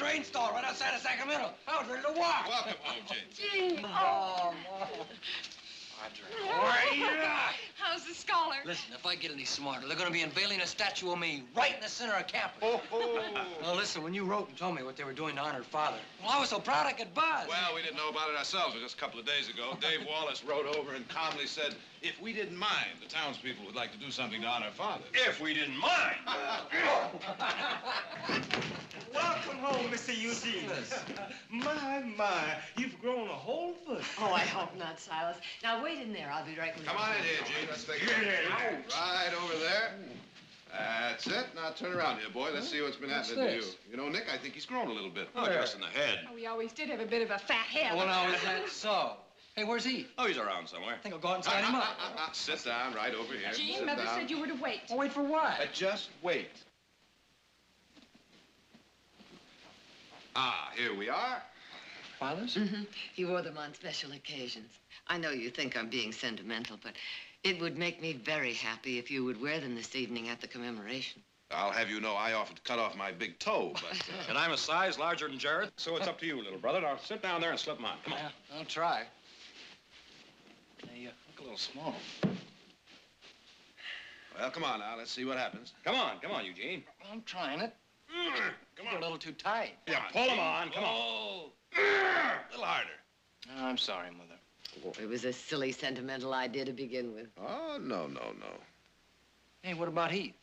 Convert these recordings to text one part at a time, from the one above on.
train stall right outside of Sacramento. I was ready to walk. Welcome home, Jane. Gene. Oh, Mom. How's the scholar? Listen, if I get any smarter, they're going to be unveiling a statue of me right in the center of campus. Now, listen, when you wrote and told me what they were doing to honor Father, well, I was so proud I could buzz. Well, we didn't know about it ourselves. Just a couple of days ago, Dave Wallace wrote over and calmly said, if we didn't mind, the townspeople would like to do something to honor Father. If we didn't mind. Welcome home, Mr. Eugene. My, you've grown a whole foot. Oh, I hope not, Silas. Now, wait in there. I'll be right with you. Come on in here, Gene. Let's take it. Right over there. That's it. Now turn around here, boy. Let's see what's been happening to you. You know, Nick, I think he's grown a little bit. Oh, just in the head. Oh, we always did have a bit of a fat head. Well, now, is that so? Hey, where's he? Oh, he's around somewhere. I think I'll go out and sign him up. Sit down right over here. Gene, Sit Mother down. said you were to wait. Well, wait for what? Just wait. Ah, here we are. Father's? Mm-hmm. He wore them on special occasions. I know you think I'm being sentimental, but it would make me very happy if you would wear them this evening at the commemoration. I'll have you know I offered to cut off my big toe, but... And I'm a size larger than Jared, so it's up to you, little brother. Now sit down there and slip them on. Come on. Yeah, I'll try. They look a little small. Well, come on now. Let's see what happens. Come on, Eugene. I'm trying it. Come They're a on. little too tight. Yeah, pull them on. Come on. Oh. A little harder. Oh, I'm sorry, Mother. Oh, it was a silly, sentimental idea to begin with. Oh, no. Hey, what about Heath?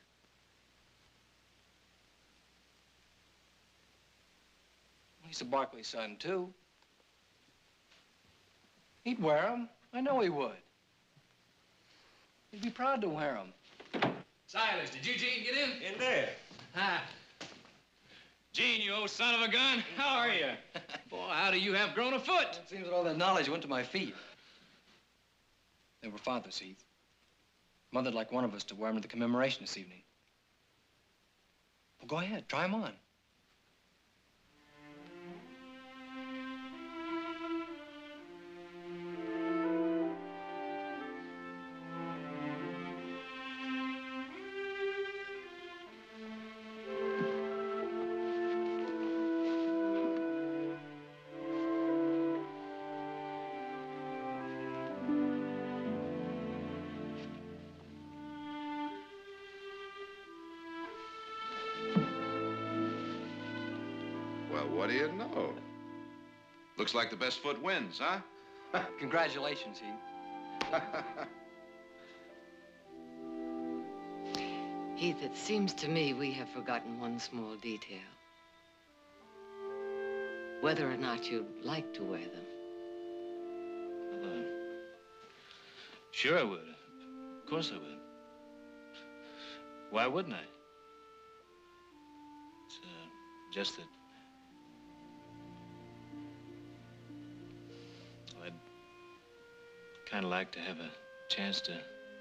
He's a Barkley son, too. He'd wear them. I know he would. He'd be proud to wear them. Silas, did Eugene get in? In there. Hi. Gene, you old son of a gun, how are you? Boy, how do you have grown a foot? It seems that all that knowledge went to my feet. They were Father's, Heath. Mother'd like one of us to wear them to the commemoration this evening. Well, go ahead, try them on. Well, what do you know? Looks like the best foot wins, huh? Congratulations, Heath. Heath, it seems to me we have forgotten one small detail. Whether or not you'd like to wear them. Well, sure I would. Of course I would. Why wouldn't I? It's just that... I'd kind of like to have a chance to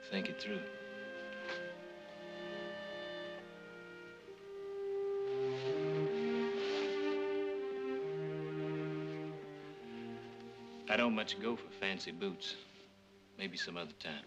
think it through. I don't much go for fancy boots. Maybe some other time.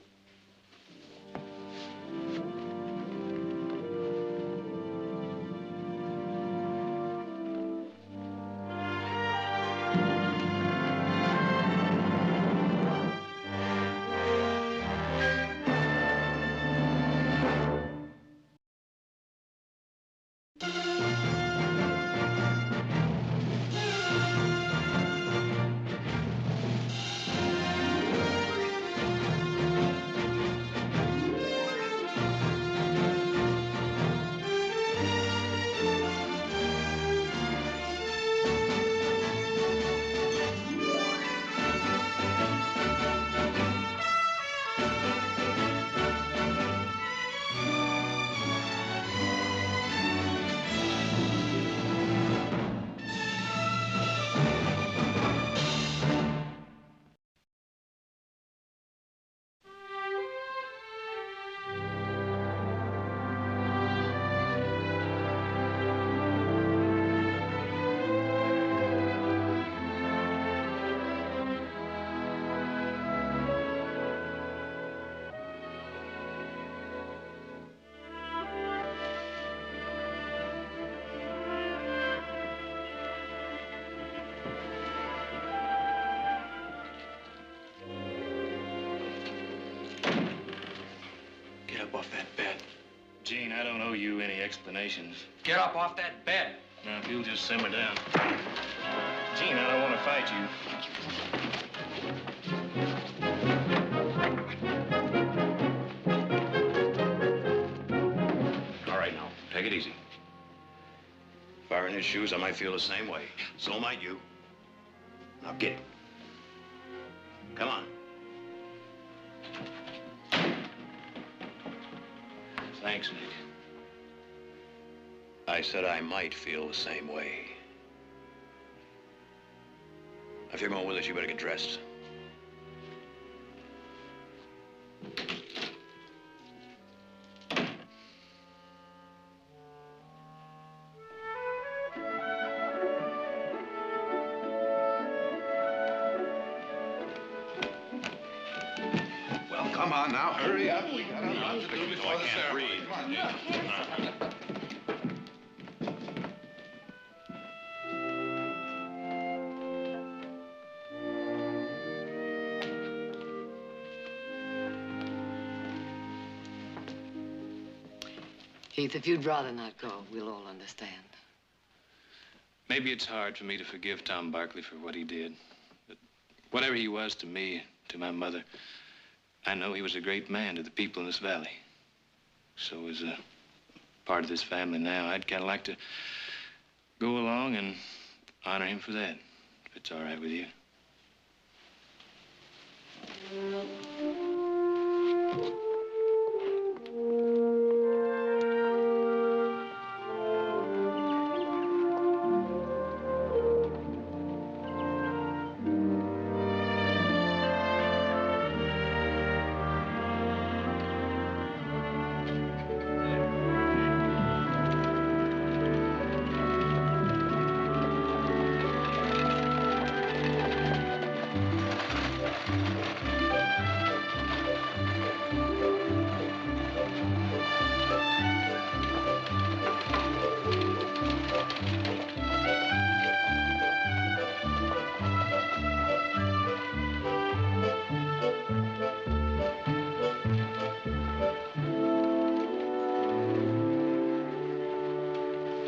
up off that bed. Gene, I don't owe you any explanations. Get up off that bed. Now, if you'll just simmer down. Gene, I don't want to fight you. All right, now, take it easy. If I were in his shoes, I might feel the same way. So might you. Now, get it. Come on. Thanks, Nick. I said I might feel the same way. If you're going with us, you better get dressed. Well, come on now, hurry up. We got a lot to do before the ceremony. Come on. Heath, if you'd rather not go, we'll all understand. Maybe it's hard for me to forgive Tom Barkley for what he did. But whatever he was to me, to my mother, I know he was a great man to the people in this valley. So as a part of this family now, I'd kind of like to go along and honor him for that, if it's all right with you.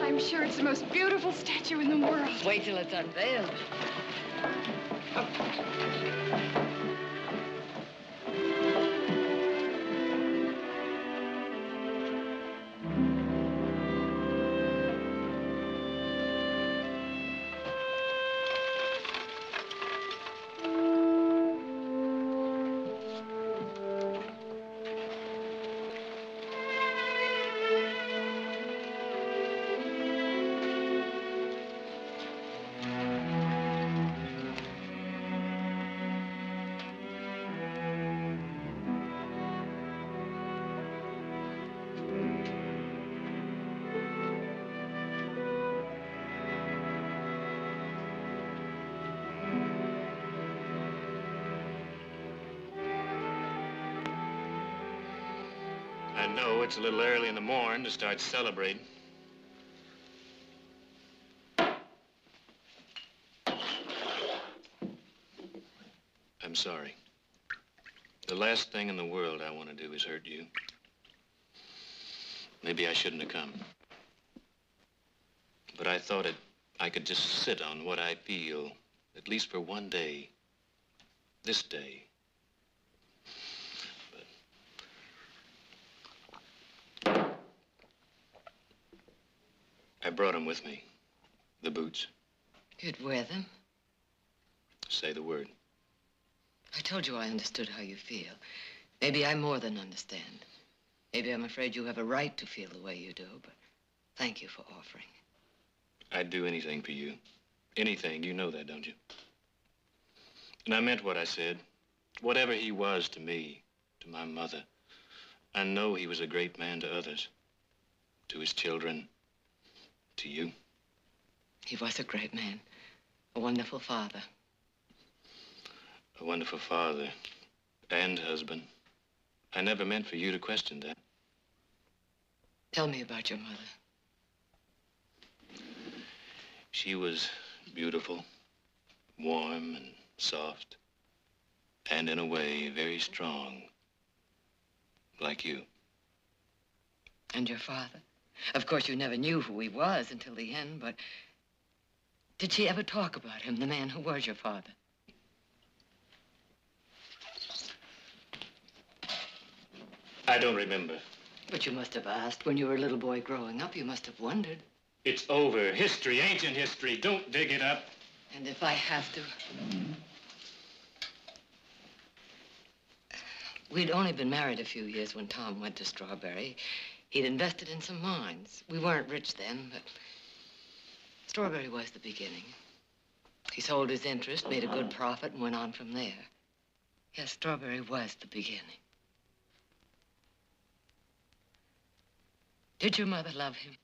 I'm sure it's the most beautiful statue in the world. Wait till it's unveiled. I know it's a little early in the morning to start celebrating. I'm sorry. The last thing in the world I want to do is hurt you. Maybe I shouldn't have come. But I thought I could just sit on what I feel, at least for one day. This day. I brought them with me, the boots. You'd wear them? Say the word. I told you I understood how you feel. Maybe I more than understand. Maybe I'm afraid you have a right to feel the way you do, but thank you for offering. I'd do anything for you. Anything. You know that, don't you? And I meant what I said. Whatever he was to me, to my mother, I know he was a great man to others, to his children, to you. He was a great man, a wonderful father. A wonderful father and husband. I never meant for you to question that. Tell me about your mother. She was beautiful, warm and soft, and in a way very strong, like you. And your father? Of course, you never knew who he was until the end, but did she ever talk about him, the man who was your father? I don't remember. But you must have asked when you were a little boy growing up. You must have wondered. It's over. History, ancient history. Don't dig it up. And if I have to... We'd only been married a few years when Tom went to Strawberry. He'd invested in some mines. We weren't rich then, but Strawberry was the beginning. He sold his interest, made a good profit, and went on from there. Yes, Strawberry was the beginning. Did your mother love him?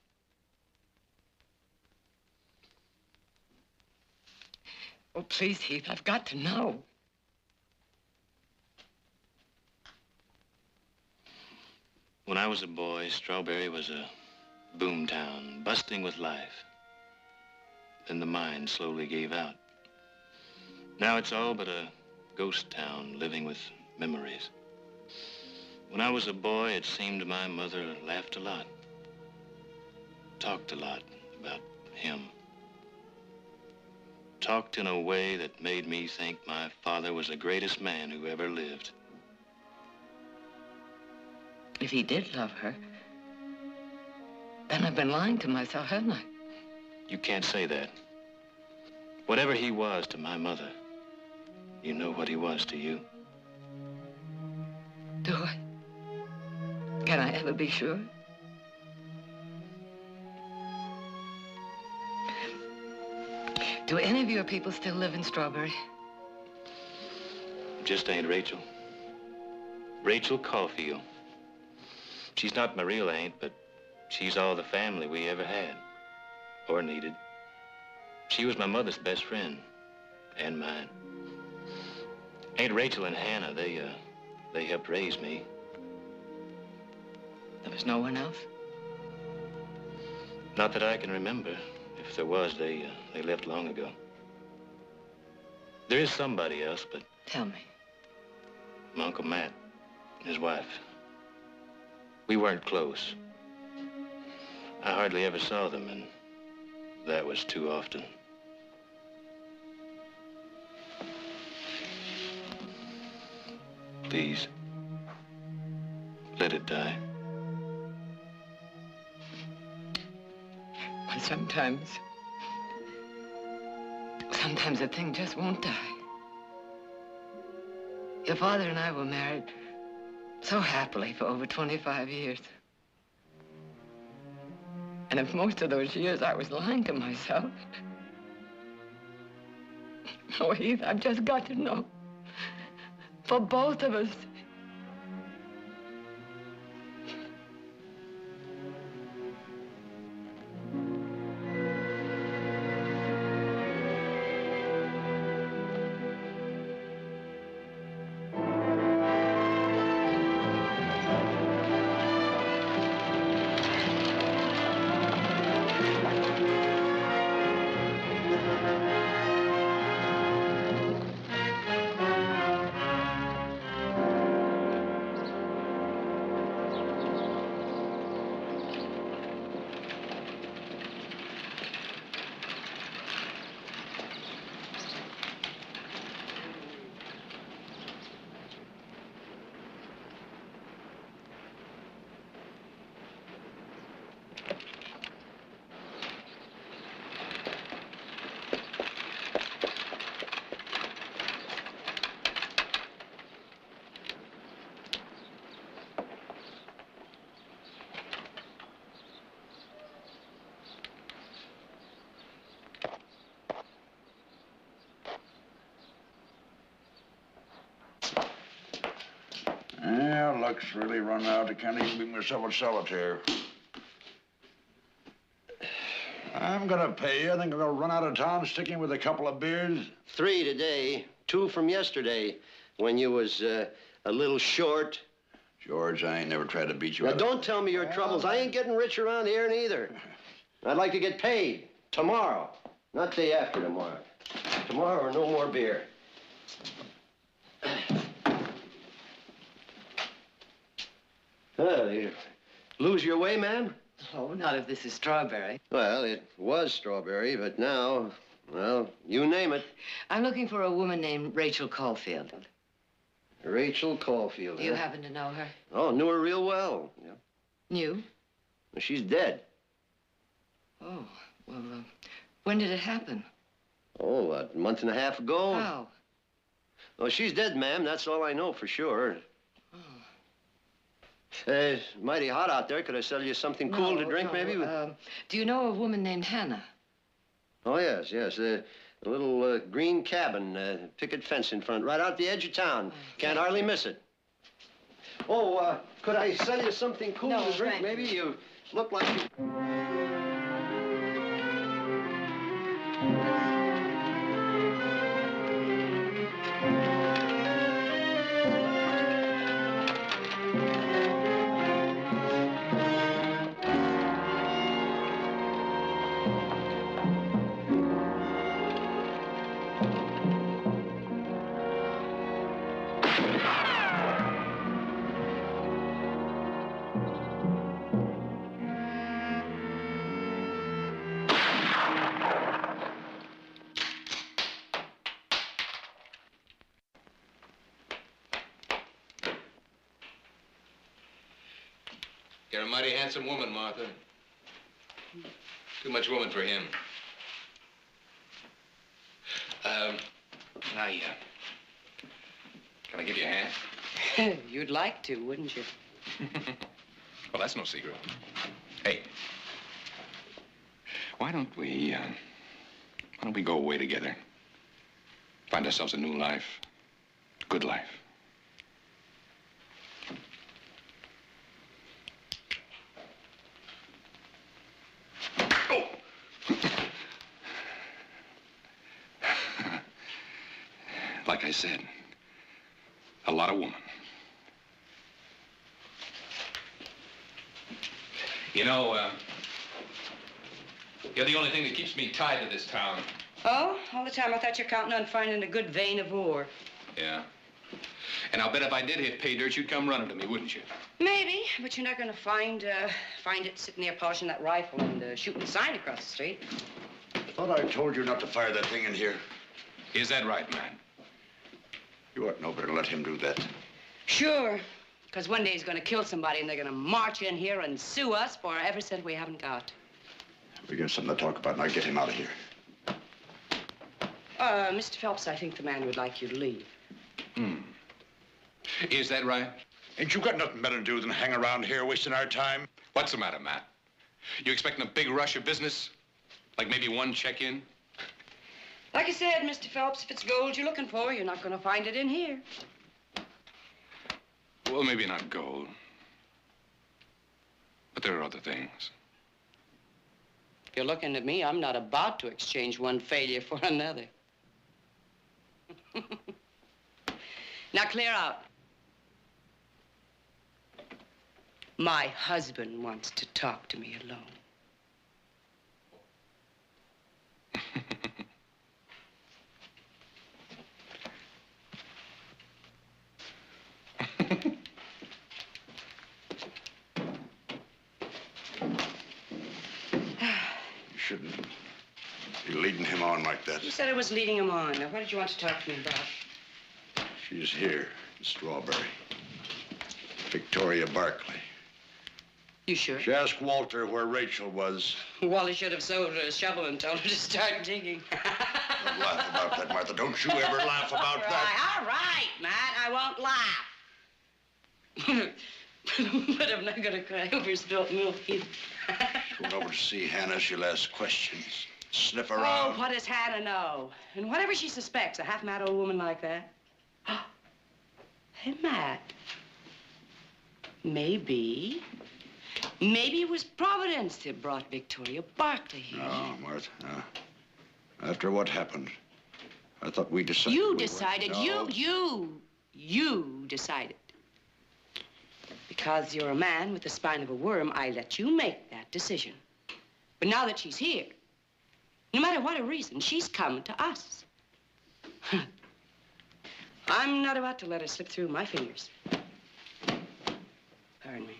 Oh, please, Heath, I've got to know. When I was a boy, Strawberry was a boom town, busting with life. Then the mine slowly gave out. Now it's all but a ghost town living with memories. When I was a boy, it seemed my mother laughed a lot, talked a lot about him. Talked in a way that made me think my father was the greatest man who ever lived. If he did love her, then I've been lying to myself, haven't I? You can't say that. Whatever he was to my mother, you know what he was to you. Do I? Can I ever be sure? Do any of your people still live in Strawberry? Just ain't Rachel. Rachel Caulfield. She's not my real aunt, but she's all the family we ever had, or needed. She was my mother's best friend, and mine. Aunt Rachel and Hannah, they helped raise me. There was no one else? Not that I can remember. If there was, they left long ago. There is somebody else, but... Tell me. My Uncle Matt, his wife. We weren't close. I hardly ever saw them, and that was too often. Please, let it die. But sometimes a thing just won't die. Your father and I were married so happily for over 25 years. And if most of those years I was lying to myself, oh, Heath, I've just got to know. For both of us. Yeah, luck's really run out. I can't even make myself a solitaire. I'm gonna pay you. I think I'm gonna run out of town sticking with a couple of beers. 3 today, 2 from yesterday, when you was a little short. George, I ain't never tried to beat you Now, up. don't tell me your troubles. I ain't getting rich around here neither. I'd like to get paid tomorrow, not day after tomorrow. Tomorrow or no more beer. These are Lose your way, ma'am? Oh, not if this is Strawberry. Well, it was Strawberry, but now, well, you name it. I'm looking for a woman named Rachel Caulfield. Rachel Caulfield. Do you happen to know her? Oh, knew her real well. Yeah. Knew? Well, she's dead. Oh, well, when did it happen? Oh, a month and a half ago. How? Oh, she's dead, ma'am. That's all I know for sure. Oh. It's mighty hot out there. Could I sell you something cool to drink, maybe? Do you know a woman named Hannah? Oh, yes, yes. A little green cabin, picket fence in front, right out the edge of town. Can't hardly miss it. Oh, could I sell you something cool to drink, maybe? You look like you... You're a mighty handsome woman, Martha. Too much woman for him. Can I give you a hand? You'd like to, wouldn't you? Well, that's no secret. Hey, why don't we go away together? Find ourselves a new life, a good life. Like I said, a lot of woman. You know, you're the only thing that keeps me tied to this town. Oh, all the time I thought you were counting on finding a good vein of ore. Yeah. And I'll bet if I did hit pay dirt, you'd come running to me, wouldn't you? Maybe, but you're not going to find it sitting there polishing that rifle and shooting a sign across the street. I thought I told you not to fire that thing in here. Is that right, man? You ought no better let him do that. Sure, because one day he's going to kill somebody and they're going to march in here and sue us for every cent we haven't got. We got something to talk about, and I'll get him out of here. Mr. Phelps, I think the man would like you to leave. Is that right? Ain't you got nothing better to do than hang around here wasting our time? What's the matter, Matt? You expecting a big rush of business? Like maybe one check-in? Like I said, Mr. Phelps, if it's gold you're looking for, you're not going to find it in here. Well, maybe not gold. But there are other things. If you're looking at me, I'm not about to exchange one failure for another. Now, clear out. My husband wants to talk to me alone. You shouldn't be leading him on like that. You said I was leading him on. Now, what did you want to talk to me about? She's here in Strawberry. Victoria Barkley. You sure? She asked Walter where Rachel was. Wally should have sold her a shovel and told her to start digging. Don't laugh about that, Martha. Don't you ever laugh about that. All right, Matt. I won't laugh. But I'm not going to cry over spilt milk either. She went over to see Hannah. She'll ask questions, sniff around. Oh, what does Hannah know? And whatever she suspects, a half-mad old woman like that. Hey, Matt. Maybe it was Providence that brought Victoria Barkley here. No, Martha, no. After what happened, I thought we decided. You we decided. No. You decided. Because you're a man with the spine of a worm, I let you make that decision. But now that she's here, no matter what her reason, she's come to us. I'm not about to let her slip through my fingers. Pardon me.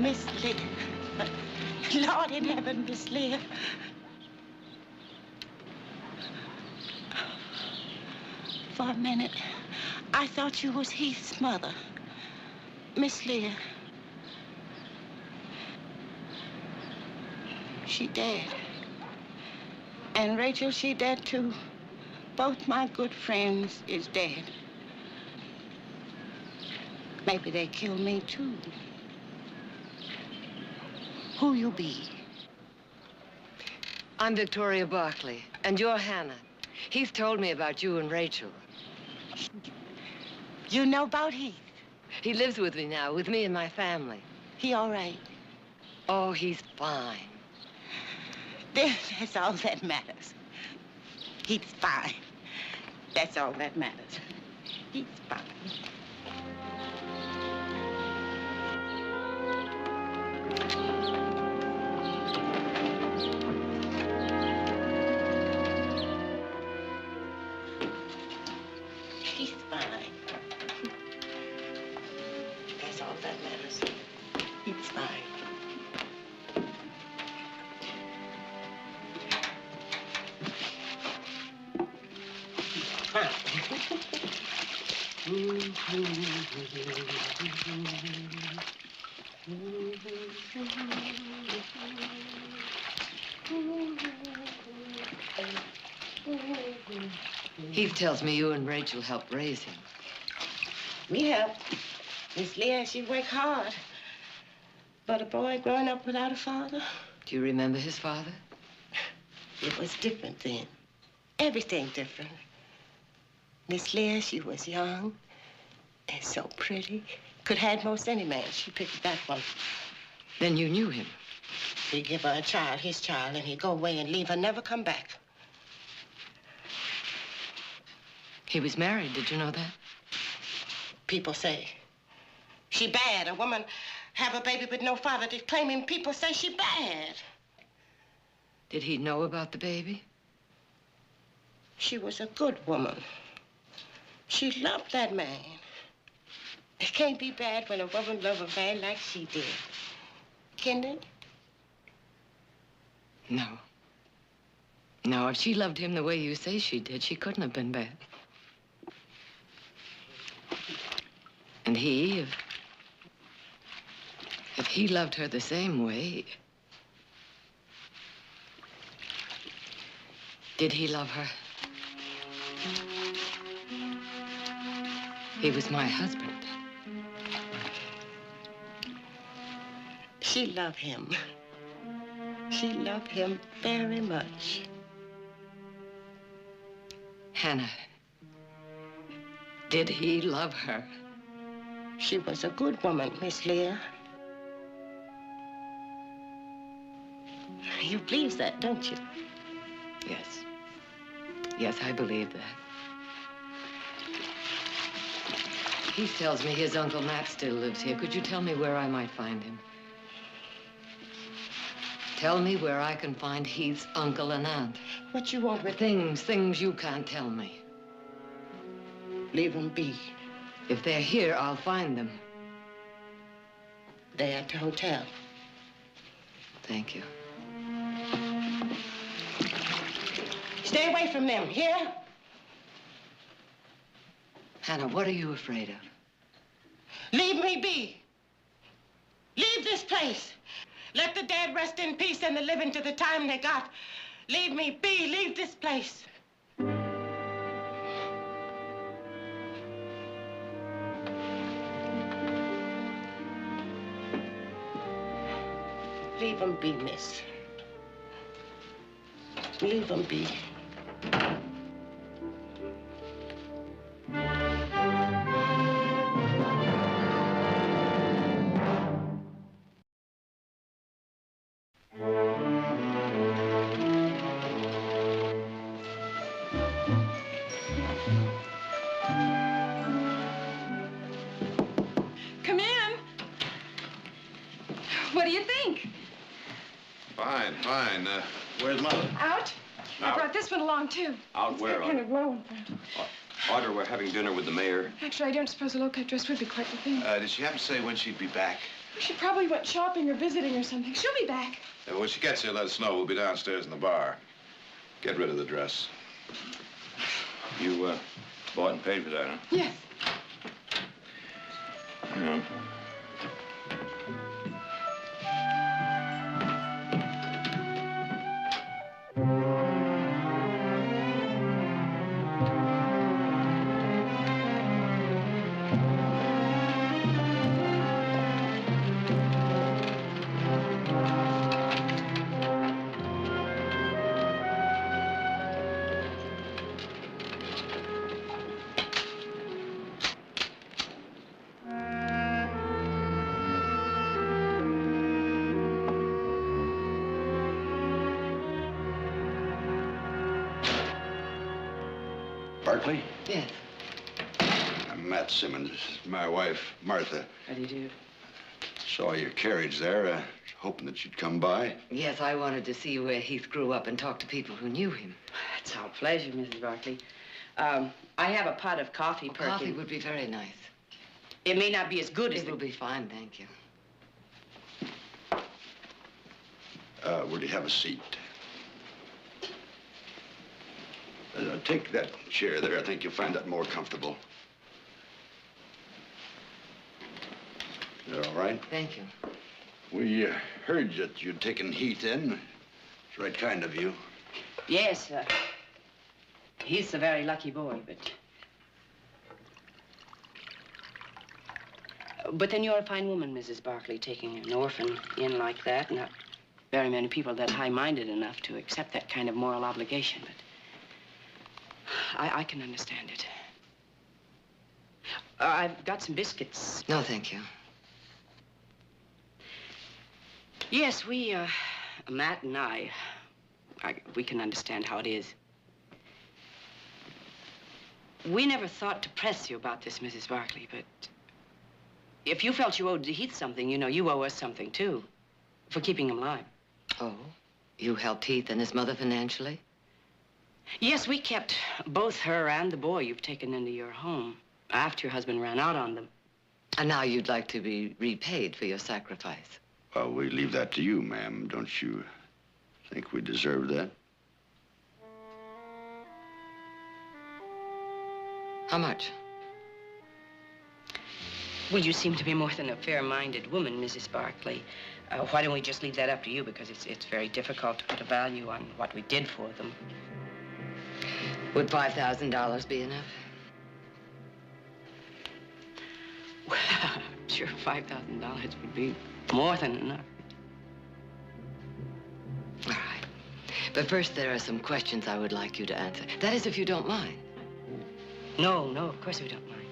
Miss Leah. Lord in heaven, Miss Leah. For a minute, I thought you was Heath's mother. Miss Leah. She dead. And Rachel, she dead too. Both my good friends is dead. Maybe they killed me too. Who you be? I'm Victoria Barkley, and you're Hannah. Heath told me about you and Rachel. You know about Heath? He lives with me now, with me and my family. He all right? Oh, he's fine. That's all that matters. He's fine. That's all that matters. He's fine. He's fine. That's all that matters. He's fine. Heath tells me you and Rachel helped raise him. We helped. Miss Leah, she worked hard. But a boy growing up without a father? Do you remember his father? It was different then. Everything different. Miss Leah, she was young and so pretty. Could have most any man. She picked that one. Then you knew him. He'd give her a child, his child, and he'd go away and leave her, never come back. He was married, did you know that? People say she bad. A woman have a baby with no father to claim him. People say she bad. Did he know about the baby? She was a good woman. She loved that man. It can't be bad when a woman loves a man like she did. Can it? No. No, if she loved him the way you say she did, she couldn't have been bad. And he, if he loved her the same way, did he love her? He was my husband. She loved him. She loved him very much. Hannah, did he love her? She was a good woman, Miss Leah. You believe that, don't you? Yes. Yes, I believe that. He tells me his Uncle Matt still lives here. Could you tell me where I might find him? Tell me where I can find Heath's uncle and aunt. What you want with things you can't tell me. Leave them be. If they're here, I'll find them. They're at the hotel. Thank you. Stay away from them, hear? Hannah, what are you afraid of? Leave me be. Leave this place. Let the dead rest in peace and the living to the time they got. Leave me be. Leave this place. Leave them be, miss. Leave them be. Come in. What do you think? Fine, fine. Where's Mother? Out? I Out. brought this one along, too. Out where? Kind of low in front. Audra, we're having dinner with the mayor. Actually, I don't suppose a low-cut dress would be quite the thing. Did she happen to say when she'd be back? She probably went shopping or visiting or something. She'll be back. Yeah, when she gets here, let us know. We'll be downstairs in the bar. Get rid of the dress. You, bought and paid for that, huh? Yes. Yeah. Barkley? Yes. I'm Matt Simmons. This is my wife, Martha. How do you do? Saw your carriage there. Hoping that you'd come by. Yes, I wanted to see where Heath grew up and talk to people who knew him. It's our pleasure, Mrs. Barkley. I have a pot of coffee, Perky. Coffee would be very nice. It may not be as good as It will be fine, thank you. Will you have a seat? Take that chair there. I think you'll find that more comfortable. You're all right? Thank you. We heard that you'd taken Heath in. It's right kind of you. Yes, he's a very lucky boy, but then you're a fine woman, Mrs. Barkley, taking an orphan in like that. Not very many people that high-minded enough to accept that kind of moral obligation, but I can understand it. I've got some biscuits. No, thank you. Yes, we, Matt and we can understand how it is. We never thought to press you about this, Mrs. Barkley, but if you felt you owed Heath something, you know, you owe us something, too, for keeping him alive. Oh? You helped Heath and his mother financially? Yes, we kept both her and the boy you've taken into your home after your husband ran out on them. And now you'd like to be repaid for your sacrifice. Well, we leave that to you, ma'am. Don't you think we deserve that? How much? Well, you seem to be more than a fair-minded woman, Mrs. Barkley. Why don't we just leave that up to you, because it's very difficult to put a value on what we did for them. Would $5,000 be enough? Well, I'm sure $5,000 would be more than enough. All right. But first, there are some questions I would like you to answer. That is, if you don't mind. No, of course we don't mind.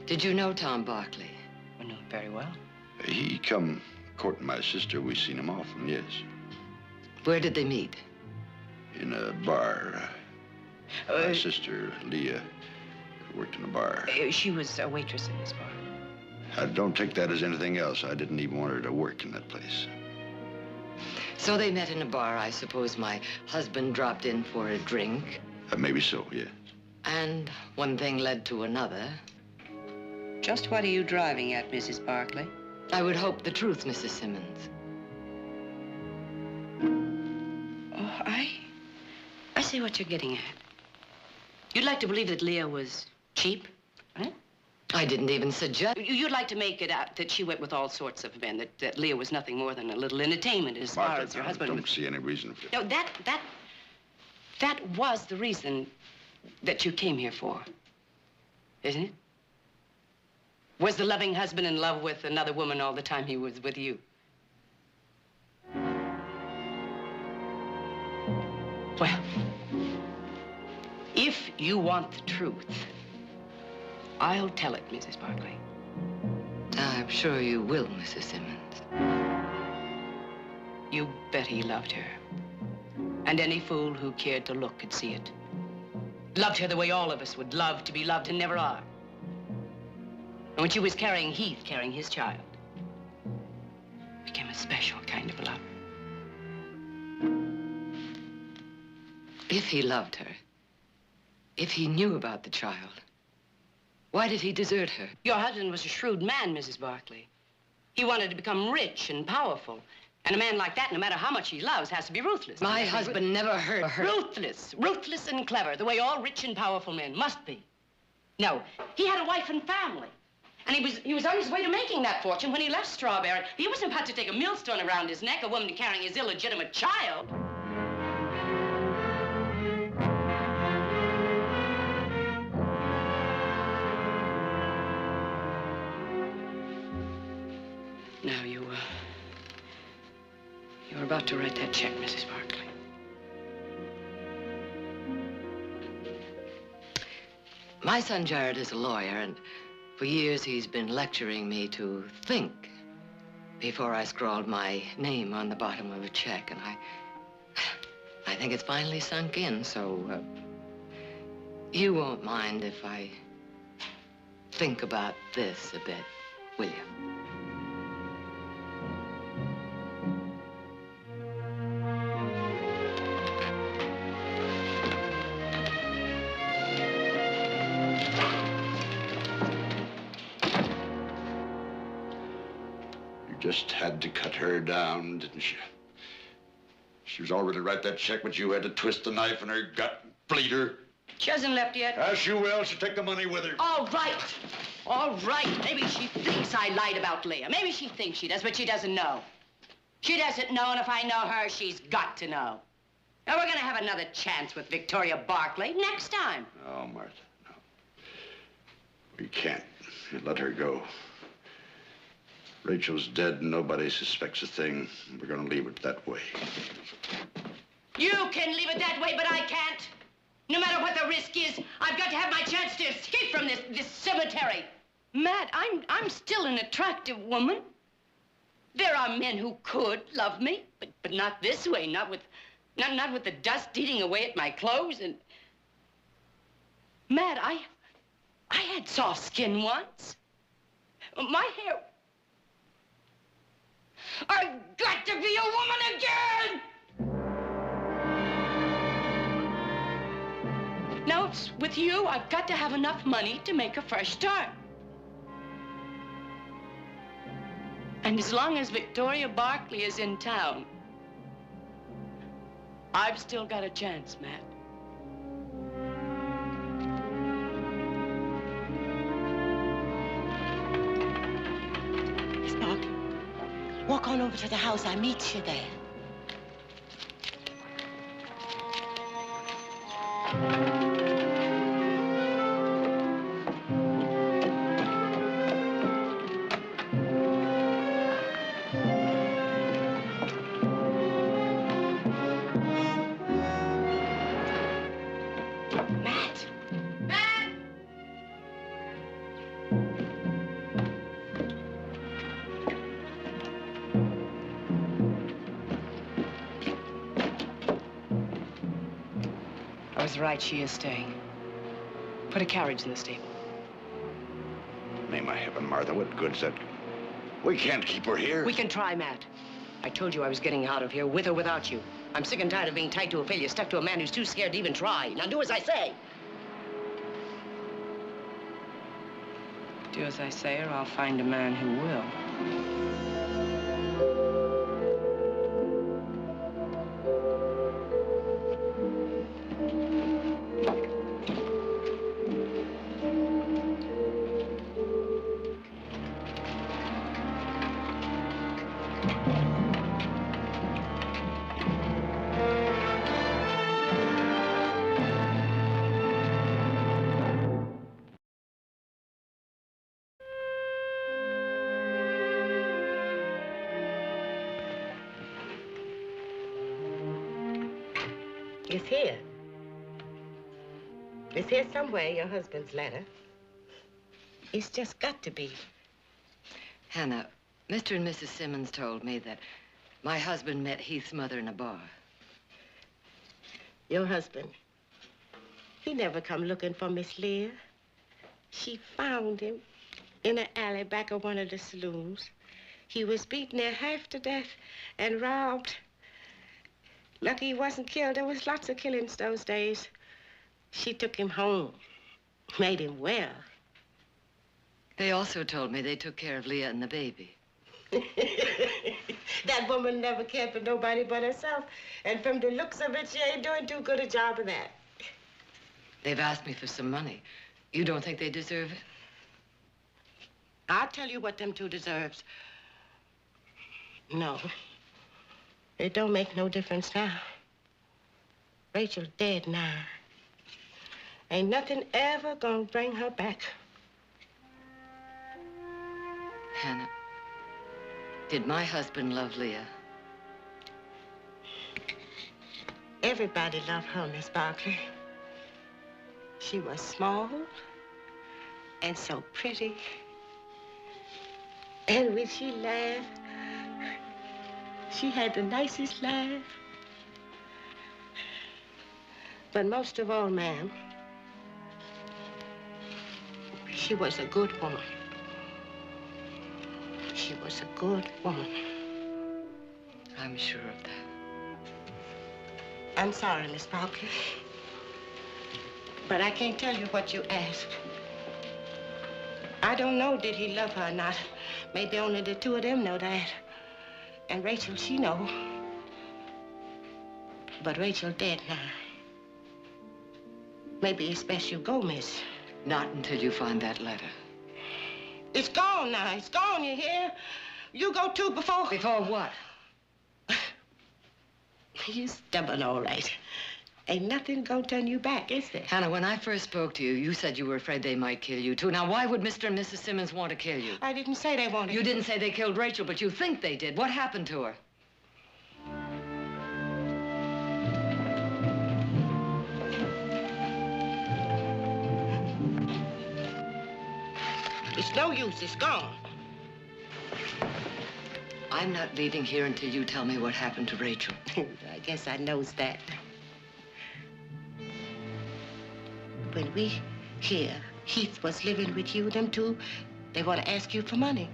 Did you know Tom Barkley? I know him very well. He come courting my sister. We seen him often, yes. Where did they meet? In a bar. My sister, Leah, worked in a bar. She was a waitress in this bar. I don't take that as anything else. I didn't even want her to work in that place. So they met in a bar. I suppose my husband dropped in for a drink. Maybe so, yes. And one thing led to another. Just what are you driving at, Mrs. Barkley? I would hope the truth, Mrs. Simmons. Oh, I see what you're getting at. You'd like to believe that Leah was cheap, right? I didn't even suggest... You'd like to make it out that she went with all sorts of men, that Leah was nothing more than a little entertainment as far as your husband... I don't see any reason for it. No, that was the reason that you came here for, isn't it? Was the loving husband in love with another woman all the time he was with you? Well, if you want the truth, I'll tell it, Mrs. Barkley. I'm sure you will, Mrs. Simmons. You bet he loved her. And any fool who cared to look could see it. Loved her the way all of us would love to be loved and never are. And when she was carrying Heath, carrying his child, it became a special kind of love. If he loved her, if he knew about the child, why did he desert her? Your husband was a shrewd man, Mrs. Barkley. He wanted to become rich and powerful. And a man like that, no matter how much he loves, has to be ruthless. My husband never hurt her. Ruthless. Ruthless and clever, the way all rich and powerful men must be. No, he had a wife and family. And he was on his way to making that fortune when he left Strawberry. He wasn't about to take a millstone around his neck, a woman carrying his illegitimate child. Now, you're about to write that check, Mrs. Barkley. My son Jared is a lawyer, and for years he's been lecturing me to think before I scrawled my name on the bottom of a check, and I think it's finally sunk in, so you won't mind if I think about this a bit, will you? Just had to cut her down, didn't you? She was all ready to write that check, but you had to twist the knife in her gut and bleed her. She hasn't left yet. As she will. She'll take the money with her. All right. All right. Maybe she thinks I lied about Leah. Maybe she thinks she does, but she doesn't know. She doesn't know, and if I know her, she's got to know. Now, we're going to have another chance with Victoria Barkley next time. No, Martha, no. We can't let her go. Rachel's dead and nobody suspects a thing. We're gonna leave it that way. You can leave it that way, but I can't. No matter what the risk is, I've got to have my chance to escape from this cemetery. Matt, I'm still an attractive woman. There are men who could love me, but not this way, not with the dust eating away at my clothes and... Matt, I had soft skin once. My hair... I've got to be a woman again! Now, it's with you, I've got to have enough money to make a fresh start. And as long as Victoria Barkley is in town, I've still got a chance, Matt. Miss Barkley, walk on over to the house. I'll meet you there. I was right, she is staying. Put a carriage in the stable. Name of heaven, Martha, what good's that? We can't keep her here. We can try, Matt. I told you I was getting out of here, with or without you. I'm sick and tired of being tied to a failure, stuck to a man who's too scared to even try. Now do as I say. Do as I say, or I'll find a man who will. It's here. It's here somewhere, your husband's letter. It's just got to be. Hannah, Mr. and Mrs. Simmons told me that my husband met Heath's mother in a bar. Your husband, he never come looking for Miss Leah. She found him in an alley back of one of the saloons. He was beaten there half to death and robbed. Lucky he wasn't killed. There was lots of killings those days. She took him home, made him well. They also told me they took care of Leah and the baby. That woman never cared for nobody but herself. And from the looks of it, she ain't doing too good a job of that. They've asked me for some money. You don't think they deserve it? I'll tell you what them two deserves. No. It don't make no difference now. Rachel's dead now. Ain't nothing ever gonna bring her back. Hannah, did my husband love Leah? Everybody loved her, Miss Barkley. She was small and so pretty. And when she laughed, she had the nicest laugh. But most of all, ma'am, she was a good woman. She was a good woman. I'm sure of that. I'm sorry, Miss Barkley. But I can't tell you what you asked. I don't know did he love her or not. Maybe only the two of them know that. And Rachel, she know. But Rachel dead now. Maybe it's best you go, miss. Not until you find that letter. It's gone now. It's gone, you hear? You go too before... Before what? You stubborn, all right. Ain't nothing gonna turn you back, is there? Hannah, when I first spoke to you, you said you were afraid they might kill you, too. Now, why would Mr. and Mrs. Simmons want to kill you? I didn't say they wanted to. You didn't say they killed Rachel, but you think they did. What happened to her? It's no use. It's gone. I'm not leaving here until you tell me what happened to Rachel. I guess I knows that. When we hear Heath was living with you, them two, they want to ask you for money.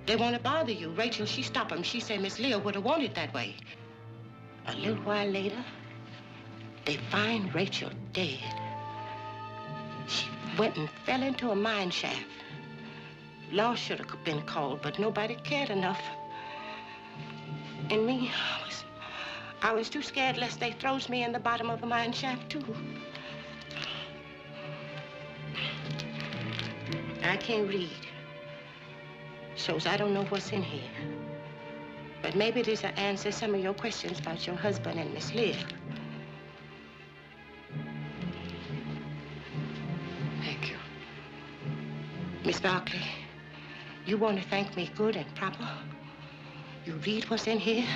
They want to bother you. Rachel, she stopped them. She said Miss Leah would have wanted that way. A little while later, they find Rachel dead. She went and fell into a mine shaft. Law should have been called, but nobody cared enough. And me, I was too scared lest they throws me in the bottom of a mine shaft, too. I can't read. Shows I don't know what's in here. But maybe this'll answer some of your questions about your husband and Miss Leah. Thank you. Miss Barkley, you want to thank me good and proper? You read what's in here,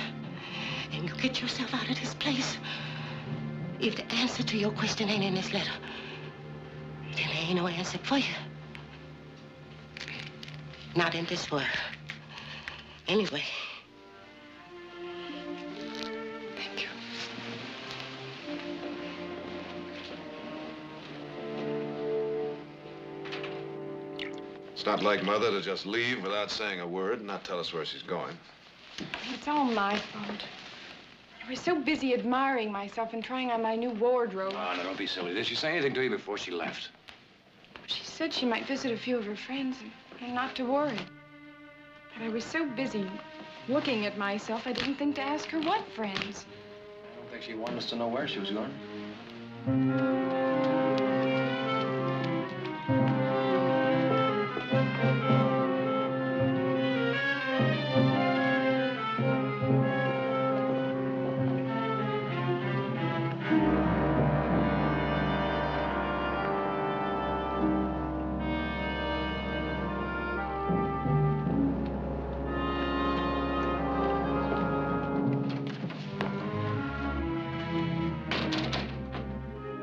and you get yourself out of this place. If the answer to your question ain't in this letter, then there ain't no answer for you. Not in this world. Anyway. Thank you. It's not like Mother to just leave without saying a word and not tell us where she's going. It's all my fault. I was so busy admiring myself and trying on my new wardrobe. Oh, no, don't be silly. Did she say anything to you before she left? She said she might visit a few of her friends and not to worry. But I was so busy looking at myself, I didn't think to ask her what friends. I don't think she wanted us to know where she was going.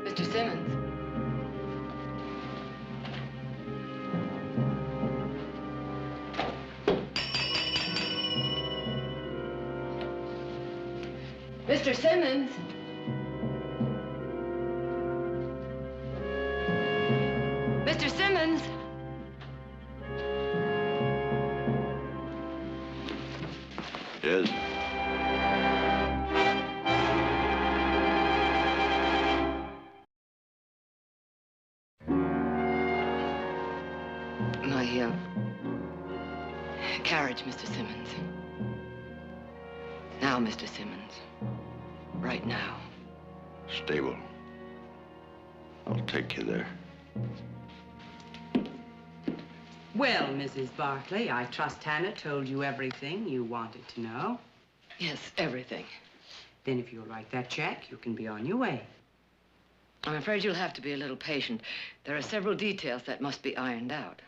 Mr. Simmons. Mr. Simmons. Mr. Simmons. Yes? Carriage, Mr. Simmons. Now, Mr. Simmons. Right now. Stable. I'll take you there. Well, Mrs. Barkley, I trust Hannah told you everything you wanted to know. Yes, everything. Then if you'll write that check, you can be on your way. I'm afraid you'll have to be a little patient. There are several details that must be ironed out.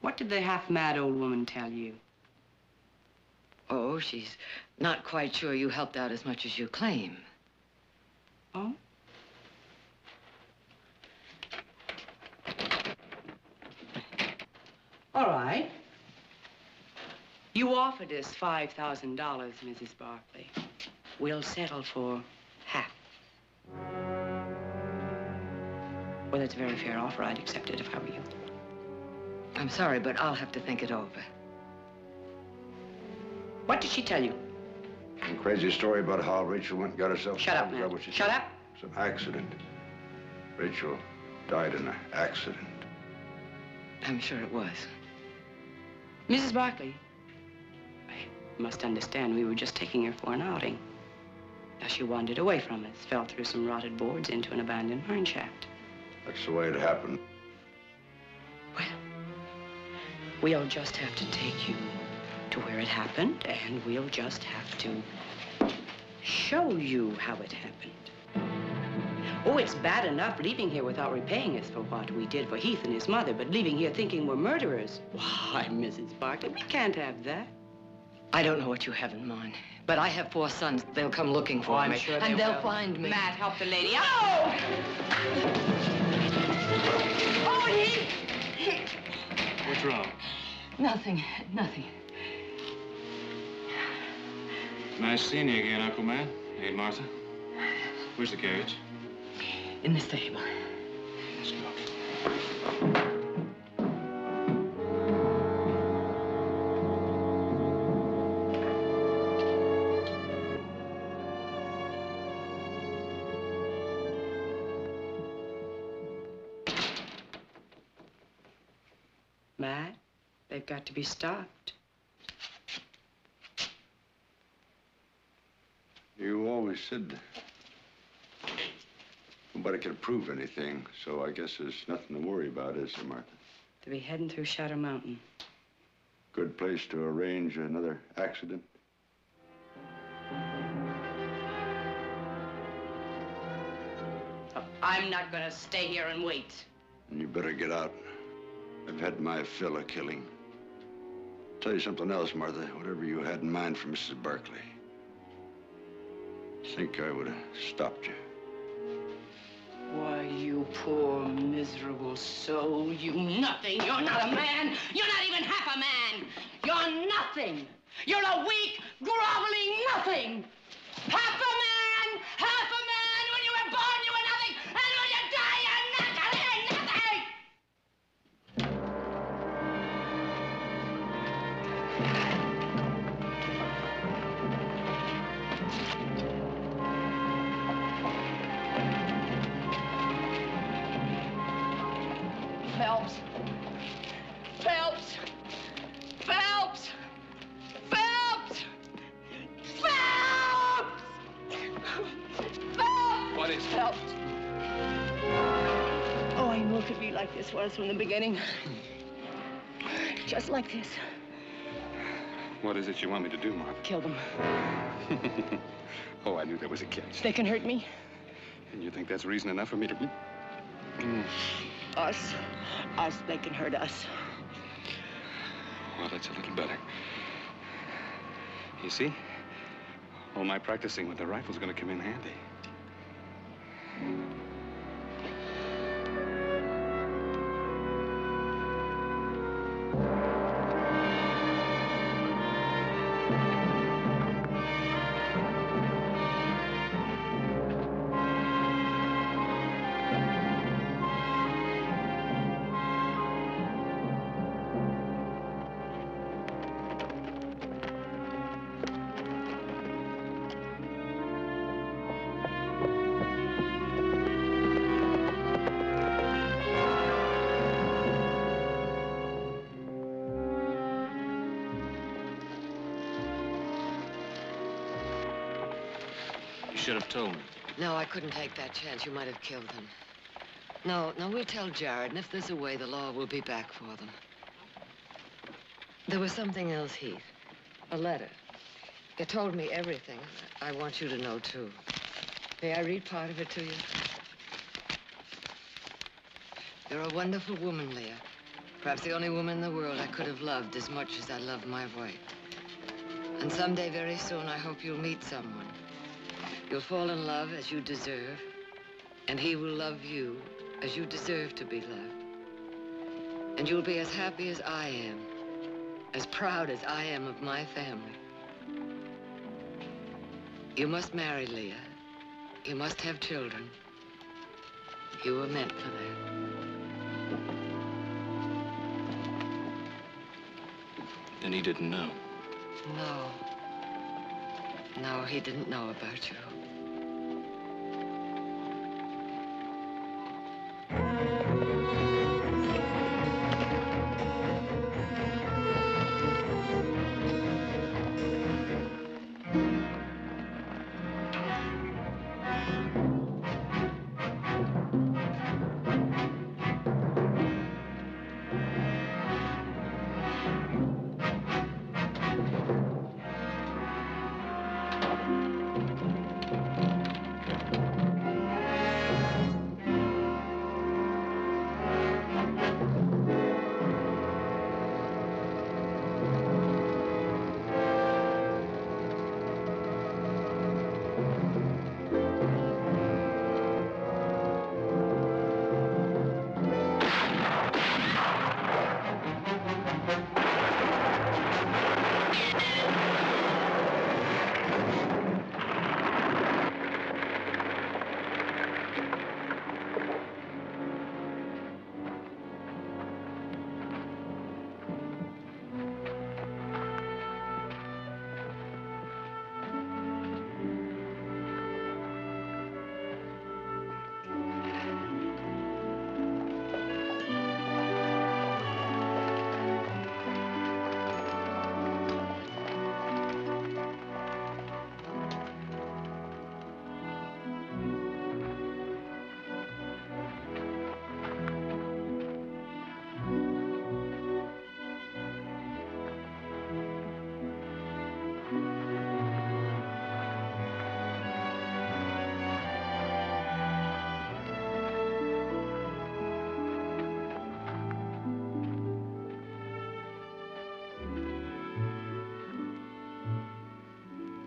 What did the half-mad old woman tell you? Oh, she's not quite sure you helped out as much as you claim. Oh? All right. You offered us $5,000, Mrs. Barkley. We'll settle for half. Well, that's a very fair offer. I'd accept it if I were you. I'm sorry, but I'll have to think it over. What did she tell you? Some crazy story about how Rachel went and got herself... Shut up, Is that man. what she Shut said? up. It's an accident. Rachel died in an accident. I'm sure it was. Mrs. Barkley, you must understand we were just taking her for an outing. Now, she wandered away from us, fell through some rotted boards into an abandoned mine shaft. That's the way it happened. Well, we'll just have to take you to where it happened, and we'll just have to show you how it happened. Oh, it's bad enough leaving here without repaying us for what we did for Heath and his mother, but leaving here thinking we're murderers. Why, Mrs. Barkley, we can't have that. I don't know what you have in mind, but I have 4 sons. They'll come looking for I'm me, sure and they'll will. find me. Matt, help the lady. Oh! Oh, Heath! What's wrong? Nothing, nothing. Nice seeing you again, Uncle Man. Hey, Martha. Where's the carriage? In the stable. Let's go. Matt, they've got to be stopped. You always said nobody could prove anything, so I guess there's nothing to worry about, is there, Martha? To be heading through Shadow Mountain. Good place to arrange another accident. I'm not gonna stay here and wait. And you better get out. I've had my fill of killing. Tell you something else, Martha. Whatever you had in mind for Mrs. Barkley, I think I would have stopped you. Why, you poor, miserable soul. You nothing. You're not a man. You're not even half a man. You're nothing. You're a weak, groveling nothing. Half a man! Half a man! When you were born, you were nothing. And when you die, you're nothing! Nothing! Phelps. Phelps. Phelps. Phelps. Phelps. Phelps. What is it? Phelps. Oh, I knew it could be like this was from the beginning. Just like this. What is it you want me to do, Martha? Kill them. Oh, I knew there was a catch. They can hurt me. And you think that's reason enough for me to... Us. They can hurt us. Well, that's a little better. You see, all my practicing with the rifle's gonna come in handy. should have told me. No, I couldn't take that chance. You might have killed him. No, we'll tell Jared, and if there's a way, the law will be back for them. There was something else, Heath. A letter. It told me everything. I want you to know, too. May I read part of it to you? You're a wonderful woman, Leah. Perhaps the only woman in the world I could have loved as much as I love my wife. And someday, very soon, I hope you'll meet someone. You'll fall in love as you deserve, and he will love you as you deserve to be loved. And you'll be as happy as I am, as proud as I am of my family. You must marry, Leah. You must have children. You were meant for that. And he didn't know. No. No, he didn't know about you.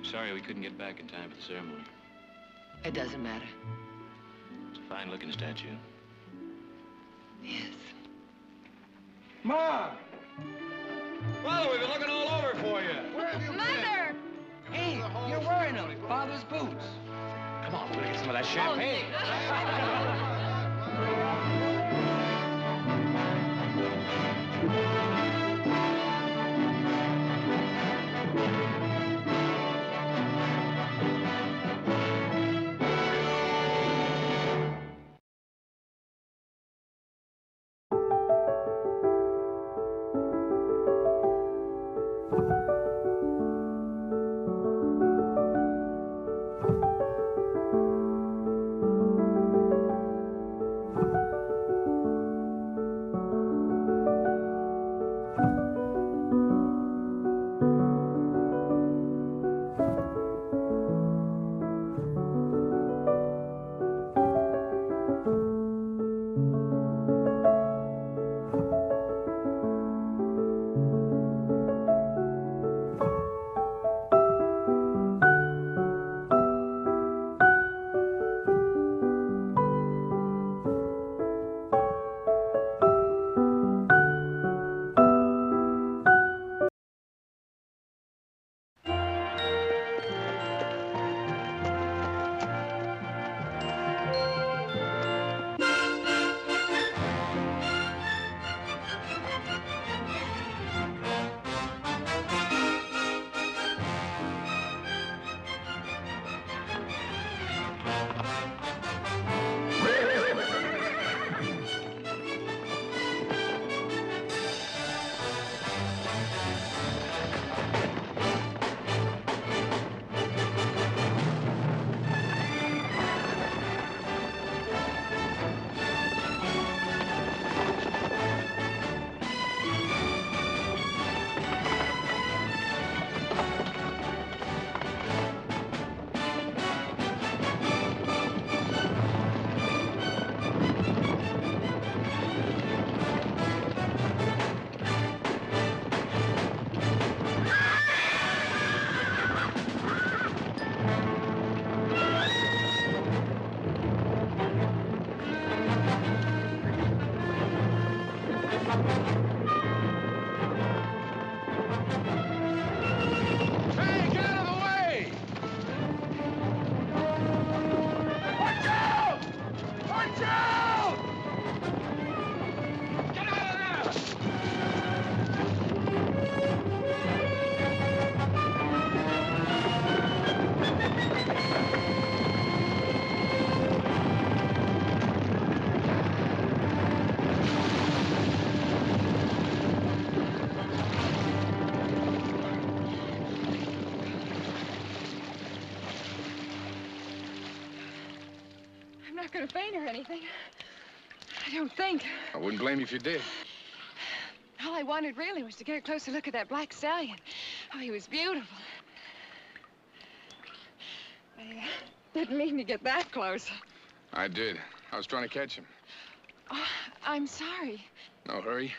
Sorry we couldn't get back in time for the ceremony. It doesn't matter. It's a fine-looking statue. Yes. Mom! Father, we've been looking all over for you. Where have you Mother! been? Hey, you're wearing them. Father's boots. Come on, we'll get some of that champagne. Hey, get out of the way! Watch out! Watch out! Get out of there! I'm not going to faint or anything. I don't think. I wouldn't blame you if you did. All I wanted really was to get a closer look at that black stallion. Oh, he was beautiful. I didn't mean to get that close. I did. I was trying to catch him. Oh, I'm sorry. No hurry.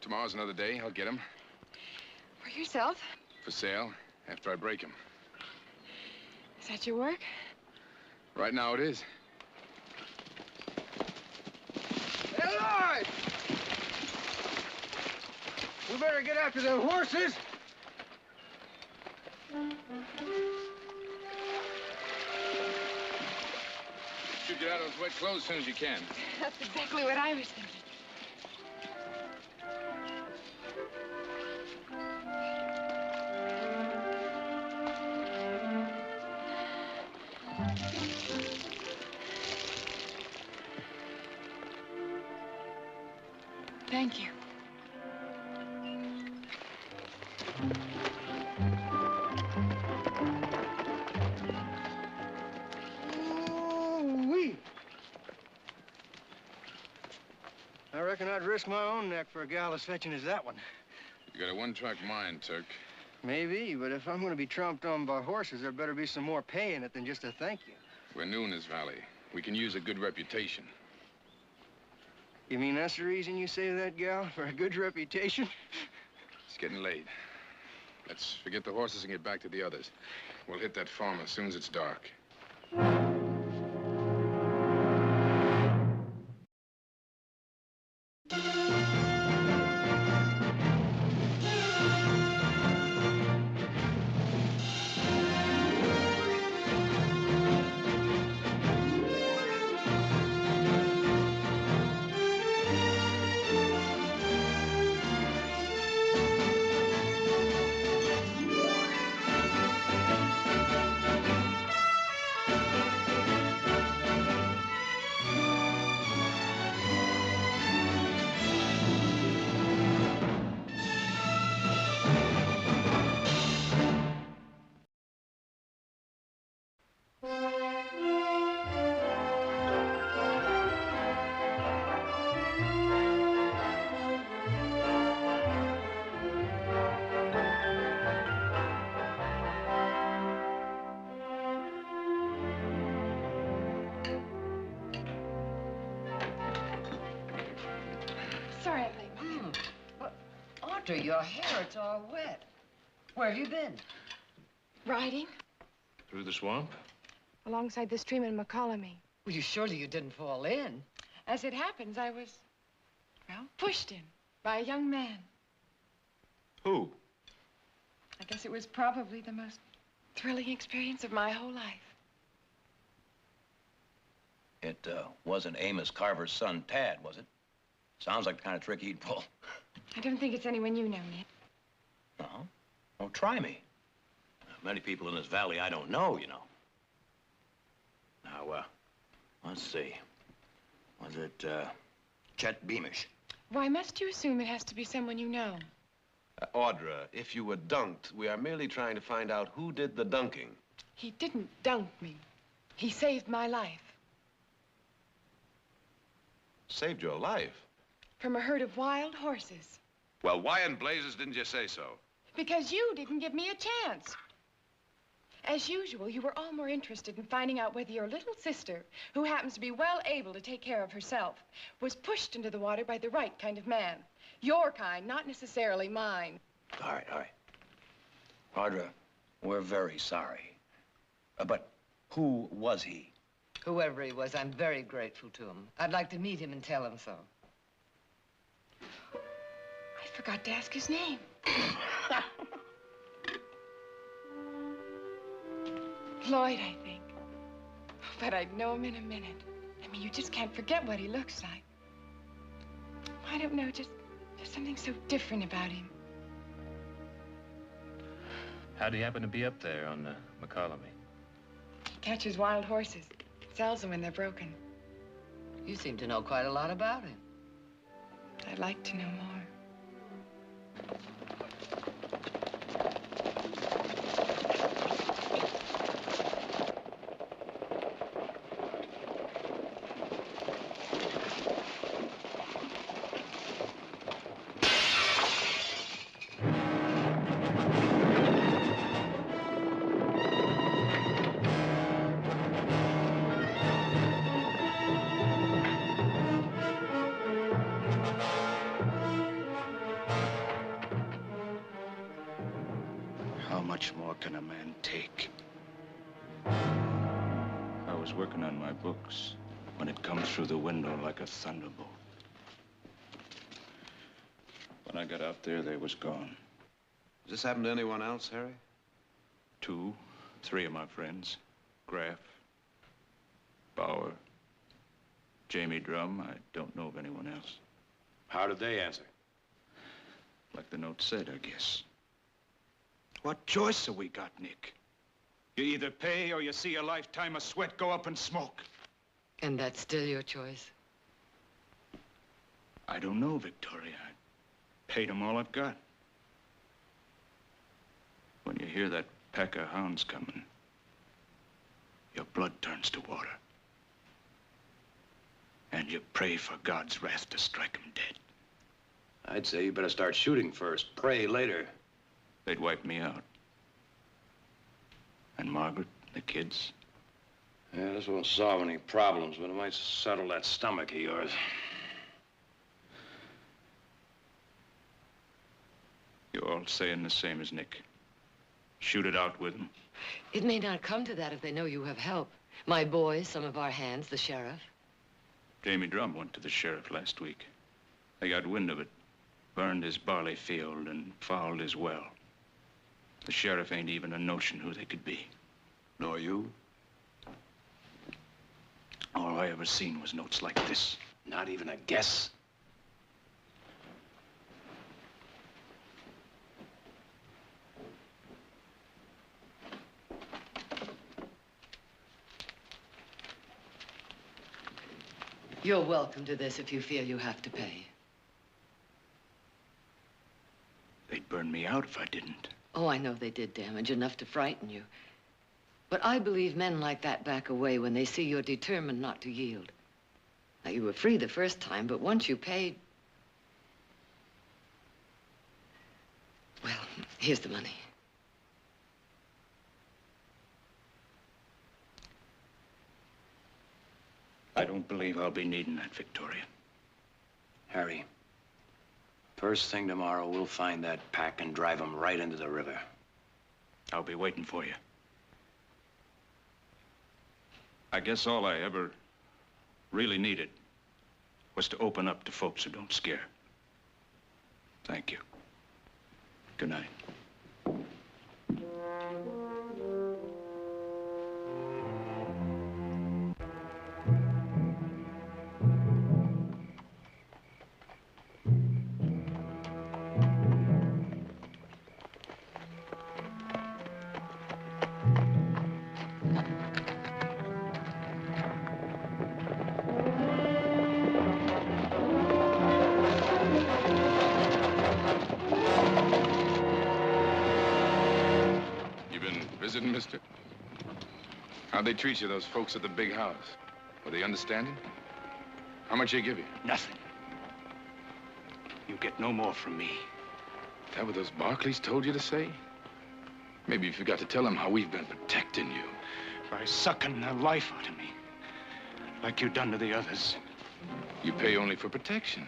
Tomorrow's another day. I'll get him. For yourself? For sale, after I break him. Is that your work? Right now it is. Hey, Lloyd! We better get after them horses. Should get out of those wet clothes as soon as you can. That's exactly what I was thinking. Thank you. Ooh-wee. I reckon I'd risk my own neck for a gal as fetching as that one. You got a one-track mind, Turk. Maybe, but if I'm going to be tromped on by horses, there better be some more pay in it than just a thank you. We're new in this valley. We can use a good reputation. You mean that's the reason you say that, gal? For a good reputation? It's getting late. Let's forget the horses and get back to the others. We'll hit that farm as soon as it's dark. Sorry I'm late, Mom. Audrey, your hair, it's all wet. Where have you been? Riding Through the swamp? alongside the stream in McCollamy. Well, surely you didn't fall in. As it happens, I was, well, pushed in by a young man. Who? I guess it was probably the most thrilling experience of my whole life. It wasn't Amos Carver's son, Tad, was it? Sounds like the kind of trick he'd pull. I don't think it's anyone you know, Nick. No? Oh, try me. Many people in this valley I don't know, you know. Now, let's see. Was it, Chet Beamish? Why must you assume it has to be someone you know? Audra, if you were dunked, we are merely trying to find out who did the dunking. He didn't dunk me. He saved my life. Saved your life? From a herd of wild horses. Well, why in blazes didn't you say so? Because you didn't give me a chance. As usual, you were all more interested in finding out whether your little sister, who happens to be well able to take care of herself, was pushed into the water by the right kind of man. Your kind, not necessarily mine. All right, all right. Audra, we're very sorry. But who was he? Whoever he was, I'm very grateful to him. I'd like to meet him and tell him so. forgot to ask his name. Lloyd, I think. But I'd know him in a minute. I mean, you just can't forget what he looks like. I don't know, just something so different about him. How'd he happen to be up there on McCollamy? He catches wild horses, sells them when they're broken. You seem to know quite a lot about him. I'd like to know more. How much more can a man take? I was working on my books when it comes through the window like a thunderbolt. When I got out there, they was gone. Does this happen to anyone else, Harry? 2, 3 of my friends. Graff, Bauer, Jamie Drum. I don't know of anyone else. How did they answer? Like the note said, I guess. What choice have we got, Nick? You either pay or you see a lifetime of sweat go up in smoke. And that's still your choice? I don't know, Victoria. I paid them all I've got. When you hear that pack of hounds coming, your blood turns to water. And you pray for God's wrath to strike them dead. I'd say you better start shooting first, pray later. They'd wipe me out. And Margaret, the kids. Yeah, this won't solve any problems, but it might settle that stomach of yours. You're all saying the same as Nick. Shoot it out with them. It may not come to that if they know you have help. My boys, some of our hands, the sheriff. Jamie Drum went to the sheriff last week. They got wind of it, burned his barley field and fouled his well. The sheriff ain't even a notion who they could be. Nor you? All I ever seen was notes like this. Not even a guess? You're welcome to this if you feel you have to pay. They'd burn me out if I didn't. Oh, I know they did damage, enough to frighten you. But I believe men like that back away when they see you're determined not to yield. Now, you were free the first time, but once you paid... Well, here's the money. I don't believe I'll be needing that, Victoria. Harry, first thing tomorrow, we'll find that pack and drive them right into the river. I'll be waiting for you. I guess all I ever really needed was to open up to folks who don't scare. Thank you. Good night. Mister? How'd they treat you, those folks at the big house? Were they understanding? How much they give you? Nothing. You get no more from me. Is that what those Barkleys told you to say? Maybe you forgot to tell them how we've been protecting you. By sucking the life out of me, like you done to the others. You pay only for protection.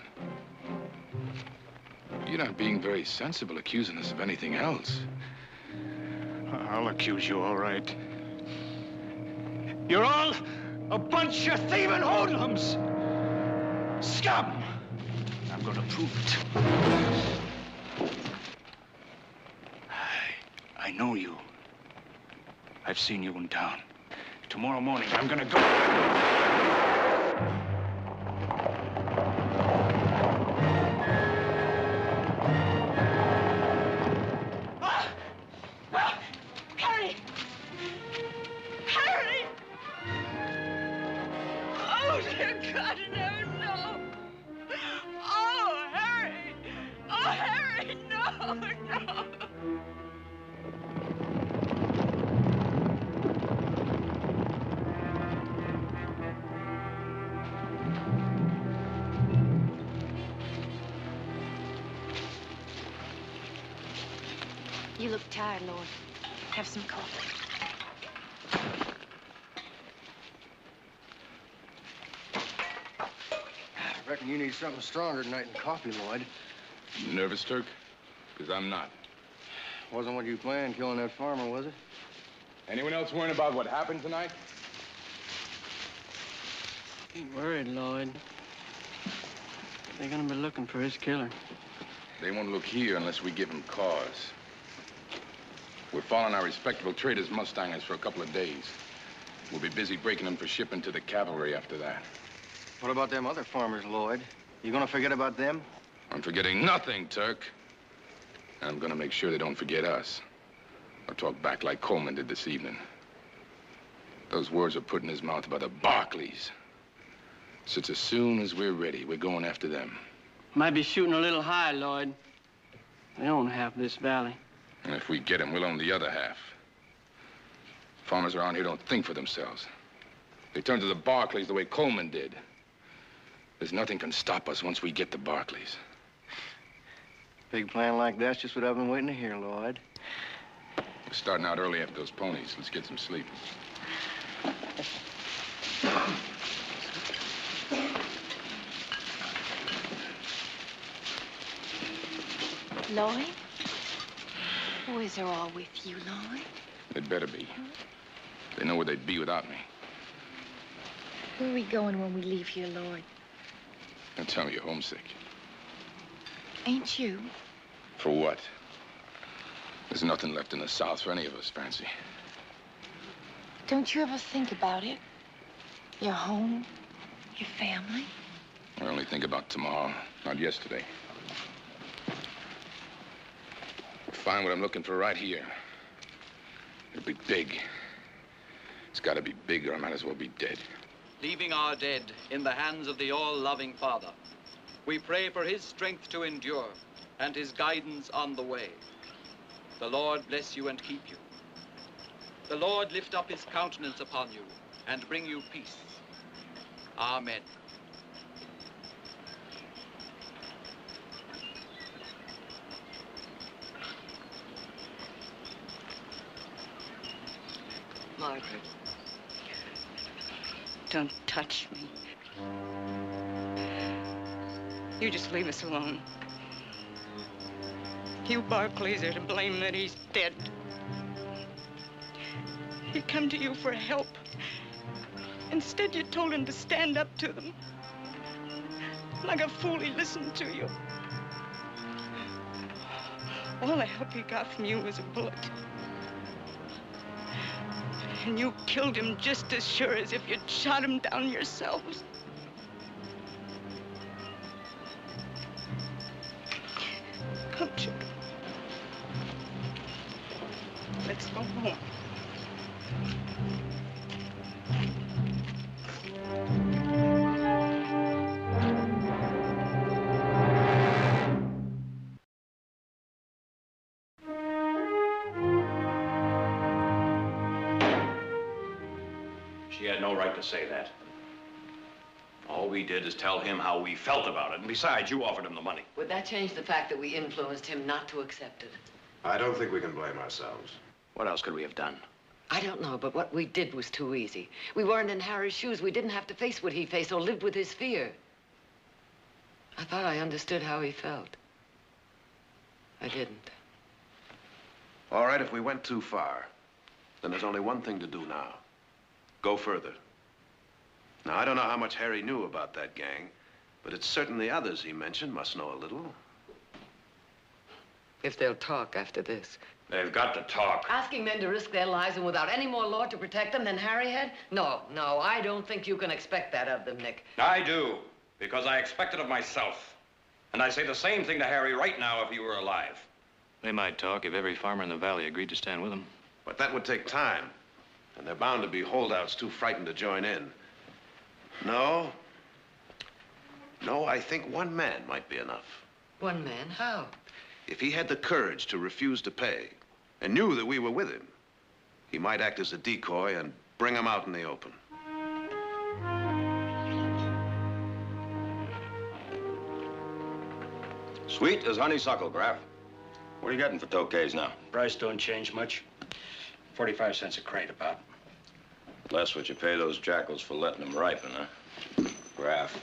You're not being very sensible accusing us of anything else. I'll accuse you, all right. You're all a bunch of thieving hoodlums! Scum! I'm gonna prove it. know you. I've seen you in town. Tomorrow morning, I'm gonna go. Harry! Harry! Oh, dear God, no! Oh, Harry! Oh, Harry, no! You look tired, Lord. Have some coffee. I reckon you need something stronger tonight than coffee, Lloyd. You nervous, Turk? Because I'm not. Wasn't what you planned, killing that farmer, was it? Anyone else worrying about what happened tonight? Ain't worried, Lloyd. They're gonna be looking for his killer. They won't look here unless we give them cause. We're following our respectable traders' Mustangers for a couple of days. We'll be busy breaking them for shipping to the cavalry after that. What about them other farmers, Lloyd? You gonna forget about them? I'm forgetting nothing, Turk. And I'm gonna make sure they don't forget us. Or talk back like Coleman did this evening. Those words were put in his mouth by the Barkleys. So it's as soon as we're ready, we're going after them. Might be shooting a little high, Lloyd. They own half this valley. And if we get them, we'll own the other half. Farmers around here don't think for themselves. They turn to the Barkleys the way Coleman did. There's nothing can stop us once we get the Barkleys. Big plan like that's just what I've been waiting to hear, Lloyd. We're starting out early after those ponies. Let's get some sleep. Lloyd? Boys are all with you, Lloyd. They'd better be. They know where they'd be without me. Where are we going when we leave here, Lloyd? Don't tell me you're homesick. Ain't you? For what? There's nothing left in the South for any of us, Fancy. Don't you ever think about it? Your home, your family? I only think about tomorrow, not yesterday. We'll find what I'm looking for right here. It'll be big. It's got to be big or I might as well be dead. Leaving our dead in the hands of the all-loving Father, we pray for his strength to endure and his guidance on the way. The Lord bless you and keep you. The Lord lift up his countenance upon you and bring you peace. Amen. Margaret. Don't touch me. You just leave us alone. You Barkleys are to blame that he's dead. He come to you for help. Instead, you told him to stand up to them. Like a fool, he listened to you. All the help he got from you was a bullet. And you killed him just as sure as if you'd shot him down yourselves. Come, children. Let's go home. She had no right to say that. All we did is tell him how we felt about it. And besides, you offered him the money. Would that change the fact that we influenced him not to accept it? I don't think we can blame ourselves. What else could we have done? I don't know, but what we did was too easy. We weren't in Harry's shoes. We didn't have to face what he faced or lived with his fear. I thought I understood how he felt. I didn't. All right, if we went too far, then there's only one thing to do now. Go further. Now, I don't know how much Harry knew about that gang, but it's certain the others he mentioned must know a little. If they'll talk after this. They've got to talk. Asking men to risk their lives and without any more law to protect them than Harry had? No, I don't think you can expect that of them, Nick. I do, because I expect it of myself. And I say the same thing to Harry right now if he were alive. They might talk if every farmer in the valley agreed to stand with them. But that would take time. And they're bound to be holdouts too frightened to join in. No, I think one man might be enough. One man? How? If he had the courage to refuse to pay and knew that we were with him, he might act as a decoy and bring him out in the open. Sweet as honeysuckle, Graff. What are you getting for toques now? Price don't change much. 45 cents a crate about. Less what you pay those jackals for letting them ripen, huh? Graff,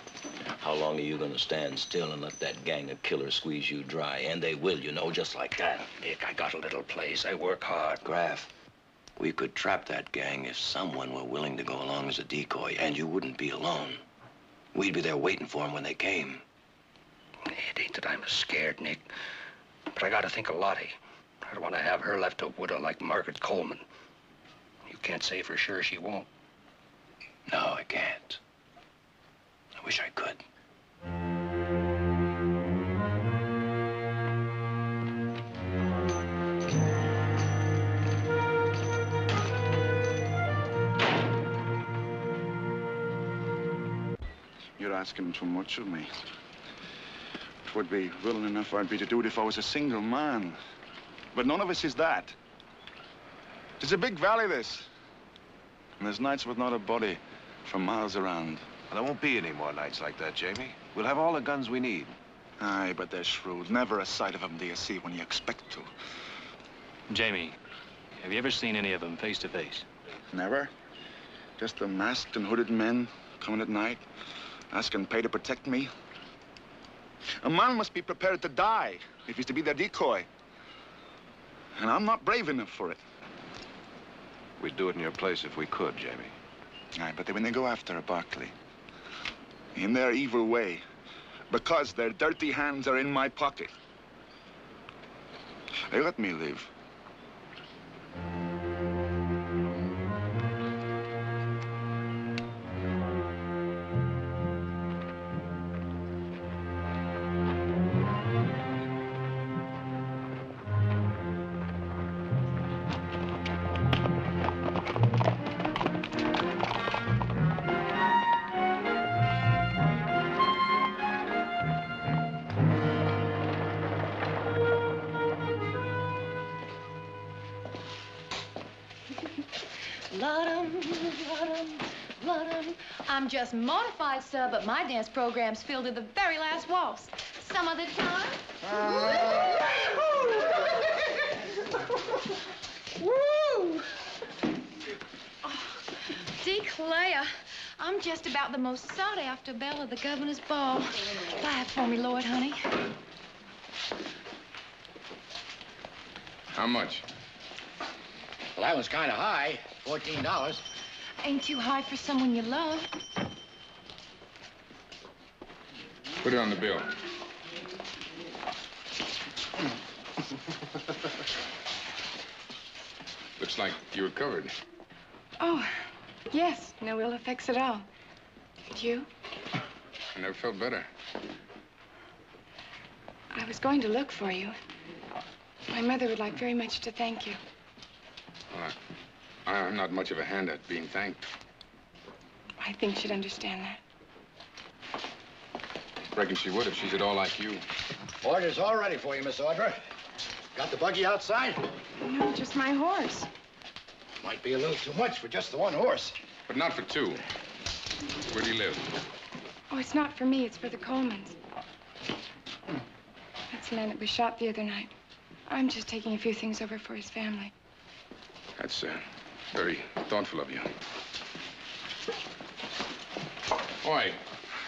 how long are you gonna stand still and let that gang of killers squeeze you dry? And they will, you know, just like that. Nick, I got a little place. I work hard. Graff, we could trap that gang if someone were willing to go along as a decoy, and you wouldn't be alone. We'd be there waiting for them when they came. It ain't that I'm scared, Nick. But I gotta think of Lottie. I don't want to have her left a widow like Margaret Coleman. You can't say for sure she won't. No, I can't. I wish I could. You're asking too much of me. It would be willing enough I'd be to do it if I was a single man. But none of us is that. It's a big valley, this. And there's nights with not a body for miles around. Well, there won't be any more nights like that, Jamie. We'll have all the guns we need. Aye, but they're shrewd. Never a sight of them do you see when you expect to. Jamie, have you ever seen any of them face to face? Never. Just the masked and hooded men coming at night, asking pay to protect me. A man must be prepared to die if he's to be their decoy. And I'm not brave enough for it. We'd do it in your place if we could, Jamie. Aye, but when they go after a Barkley, in their evil way, because their dirty hands are in my pocket, they let me live. I'm just mortified, sir, but my dance program's filled to the very last waltz. Some other time. Woo! Oh, declare, I'm just about the most sought-after belle of the governor's ball. Buy it for me, Lord, honey. How much? Well, that was kind of high, $14. Ain't too high for someone you love. Put it on the bill. Looks like you recovered. Oh, yes. No ill effects at all. And you? I never felt better. I was going to look for you. My mother would like very much to thank you. Well, I'm not much of a hand at being thanked. I think she'd understand that. Reckon she would if she's at all like you. Order's all ready for you, Miss Audra. Got the buggy outside? No, just my horse. Might be a little too much for just the one horse. But not for two. Where do you live? Oh, it's not for me. It's for the Colemans. That's the man that was shot the other night. I'm just taking a few things over for his family. That's very thoughtful of you. Oi,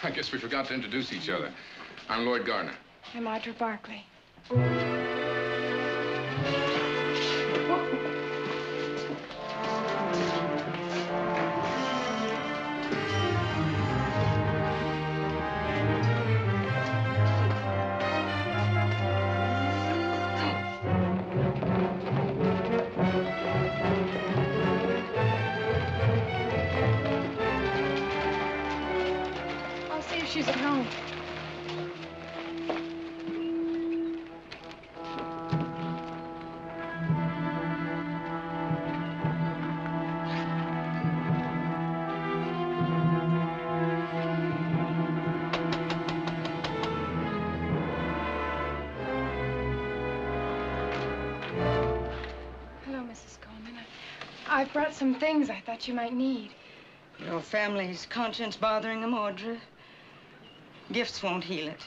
I guess we forgot to introduce each other. I'm Lloyd Gardner. I'm Audra Barkley. see if she's at home. Hello, Mrs. Coleman. I've brought some things I thought you might need. Your family's conscience bothering them, Audrey. Gifts won't heal it.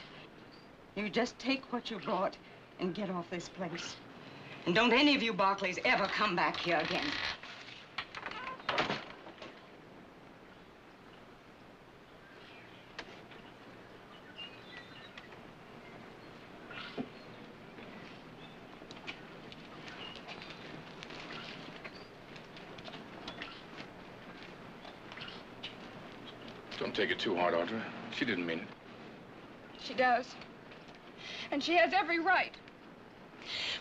You just take what you brought and get off this place. And don't any of you Barkleys ever come back here again. Don't take it too hard, Audrey. She didn't mean it. She does. And she has every right.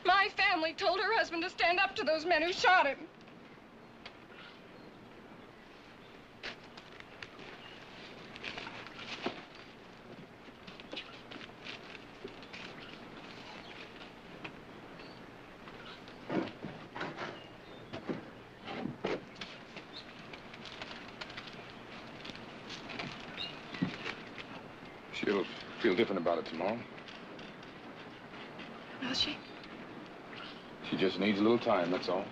My family told her husband to stand up to those men who shot him. She'll feel different about it tomorrow. Will she? She just needs a little time, that's all.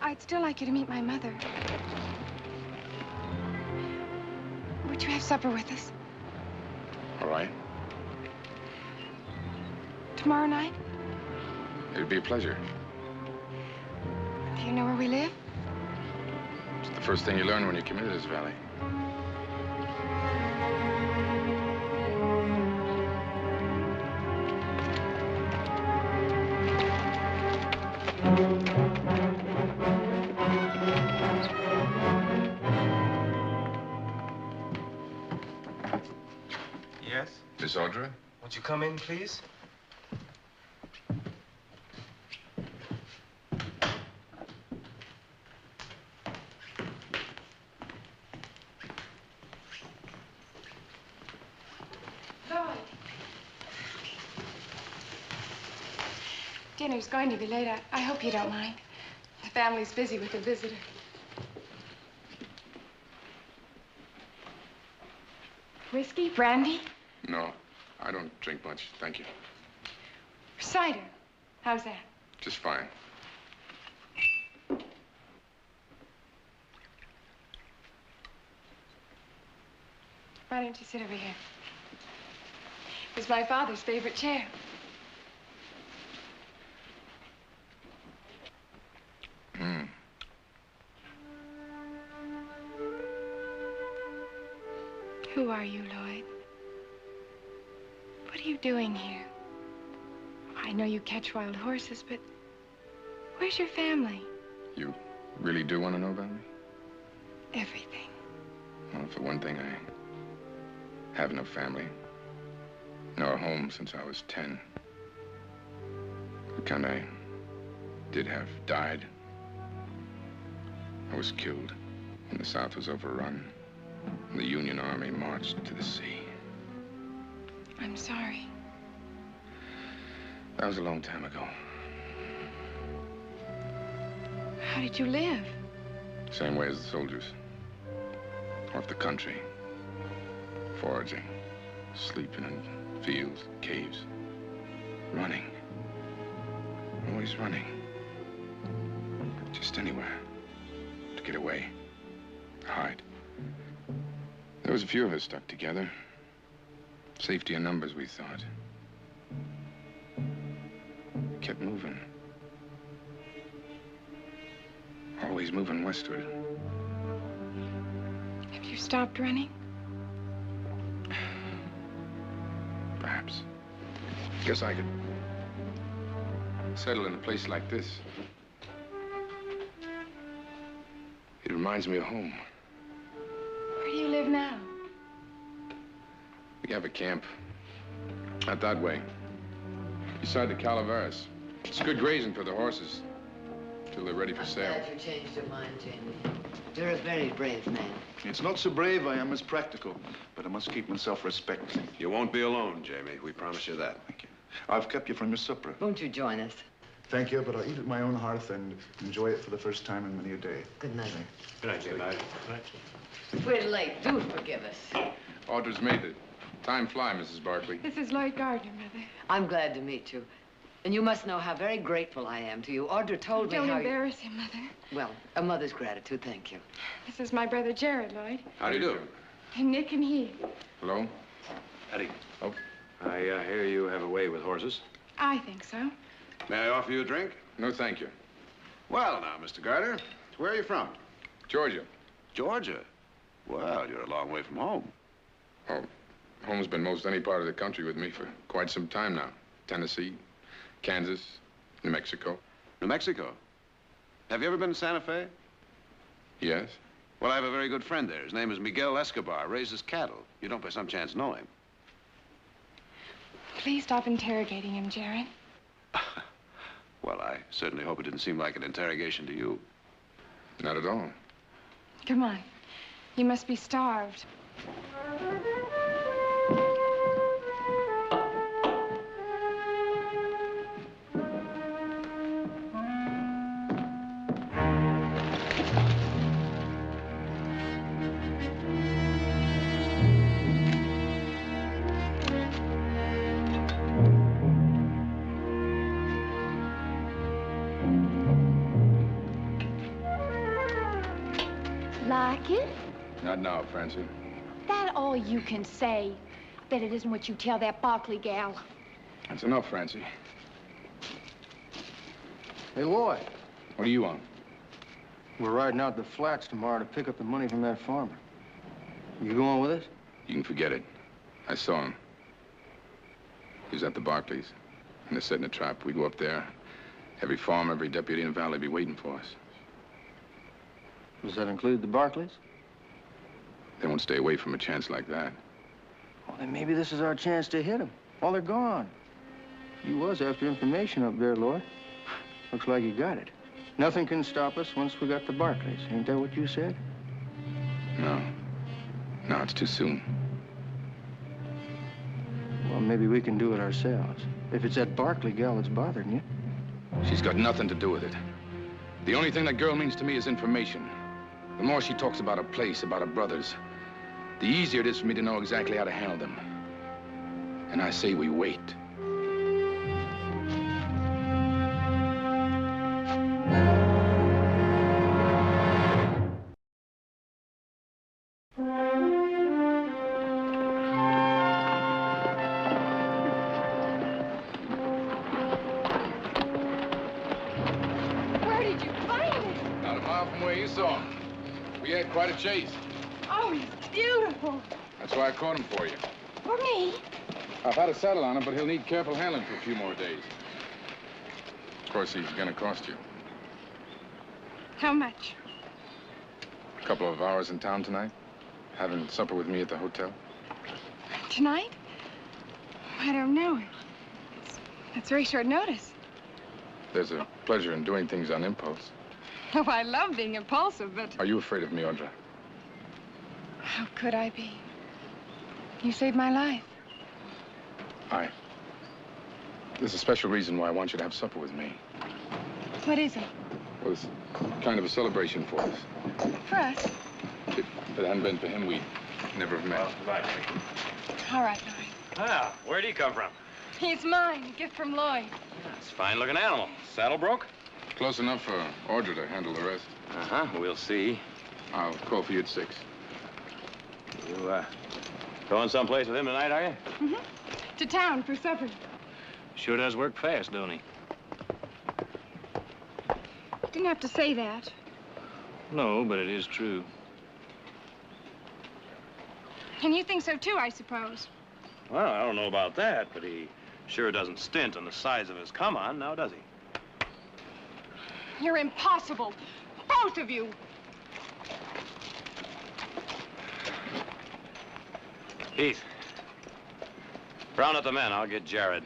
I'd still like you to meet my mother. Would you have supper with us? All right. Tomorrow night? It'd be a pleasure. Do you know where we live? It's the first thing you learn when you come into this valley. Yes? Miss Audrey? Won't you come in, please? Lloyd. Dinner's going to be late. I hope you don't mind. The family's busy with a visitor. Whiskey? Brandy? No, I don't drink much, thank you. Cider? How's that? Just fine. Why don't you sit over here? It's my father's favorite chair. Who are you, Lloyd? What are you doing here? I know you catch wild horses, but where's your family? You really do want to know about me? Everything. Well, for one thing, I have no family. Nor a home since I was 10. The kind I did have died. I was killed when the South was overrun. And the Union Army marched to the sea. I'm sorry. That was a long time ago. How did you live? Same way as the soldiers. Off the country. Foraging. Sleeping in fields, caves. Running. Always running. Just anywhere. To get away. Hide. There was a few of us stuck together. Safety in numbers, we thought. We kept moving. Always moving westward. Have you stopped running? Perhaps. Guess I could settle in a place like this. It reminds me of home. Where do you live now? We have a camp. Out that way. Beside the Calaveras. It's good grazing for the horses. Till they're ready for sale. I'm glad you changed your mind, Jamie. You're a very brave man. It's not so brave I am as practical, but I must keep myself respect. You won't be alone, Jamie. We promise you that. Thank you. I've kept you from your supper. Won't you join us? Thank you, but I'll eat at my own hearth and enjoy it for the first time in many a day. Good night. Good night, Jamie. If we're late, do forgive us. Audrey's made it. Time fly, Mrs. Barkley. This is Lloyd Gardner, Mother. I'm glad to meet you. And you must know how very grateful I am to you. Audrey told me how Don't embarrass him, Mother. Well, a mother's gratitude, thank you. This is my brother Jared, Lloyd. How do you do? And Nick and Heath. Hello? Eddie. Oh. I hear you have a way with horses. I think so. May I offer you a drink? No, thank you. Well, now, Mr. Gardner, where are you from? Georgia. Georgia? Well, you're a long way from home. Oh, home's been most any part of the country with me for quite some time now. Tennessee, Kansas, New Mexico. New Mexico? Have you ever been to Santa Fe? Yes. Well, I have a very good friend there. His name is Miguel Escobar. Raises cattle. You don't by some chance know him. Please stop interrogating him, Jared. Well, I certainly hope it didn't seem like an interrogation to you. Not at all. Come on. You must be starved. Like it? Not now, Francie. That all you can say? Bet it isn't what you tell that Barkley gal. That's enough, Francie. Hey, Lloyd. What do you want? We're riding out to the flats tomorrow to pick up the money from that farmer. You going with us? You can forget it. I saw him. He was at the Barkleys. And they're setting a trap. We go up there. Every farmer, every deputy in the valley be waiting for us. Does that include the Barkleys? They won't stay away from a chance like that. Well, then maybe this is our chance to hit them. Oh, they're gone. You was after information up there, Lloyd. Looks like you got it. Nothing can stop us once we got the Barkleys. Ain't that what you said? No. No, it's too soon. Well, maybe we can do it ourselves. If it's that Barkley gal that's bothering you. She's got nothing to do with it. The only thing that girl means to me is information. The more she talks about her place, about her brothers, the easier it is for me to know exactly how to handle them. And I say we wait. Where did you find it? Not a mile from where you saw him. We had quite a chase. Oh, he's beautiful. That's why I caught him for you. For me? I've had a saddle on him, but he'll need careful handling for a few more days. Of course, he's gonna cost you. How much? A couple of hours in town tonight. Having supper with me at the hotel. Tonight? I don't know. That's very short notice. There's a pleasure in doing things on impulse. Oh, I love being impulsive, but Are you afraid of me, Audra? how could I be? You saved my life. There's a special reason why I want you to have supper with me. What is it? Well, it's kind of a celebration for us. For us? If it hadn't been for him, we'd never have met. All right, Lloyd. Ah, where'd he come from? He's mine. A gift from Lloyd. It's a fine-looking animal. Saddle broke? Close enough for Audra to handle the rest. Uh-huh, we'll see. I'll call for you at 6. You, going someplace with him tonight, are you? Mm-hmm. To town for supper. Sure does work fast, don't he? Didn't have to say that. No, but it is true. And you think so, too, I suppose. Well, I don't know about that, but he sure doesn't stint on the size of his come-on, now does he? You're impossible. Both of you. Heath, round up the men. I'll get Jared.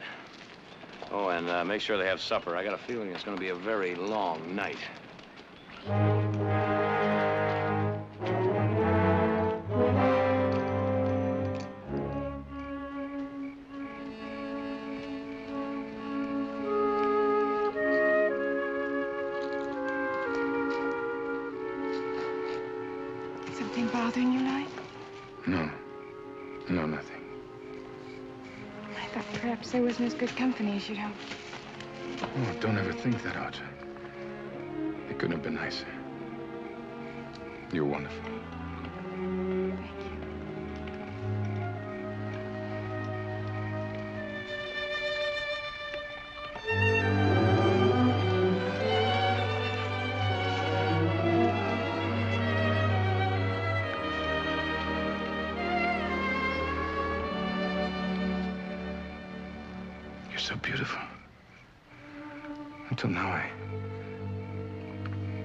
Oh, and make sure they have supper. I got a feeling it's going to be a very long night. bothering you, Lloyd? No. No, nothing. I thought perhaps I wasn't as good company as you'd hoped. Oh, don't ever think that, Audra. It couldn't have been nicer. You're wonderful. You're so beautiful. Until now, I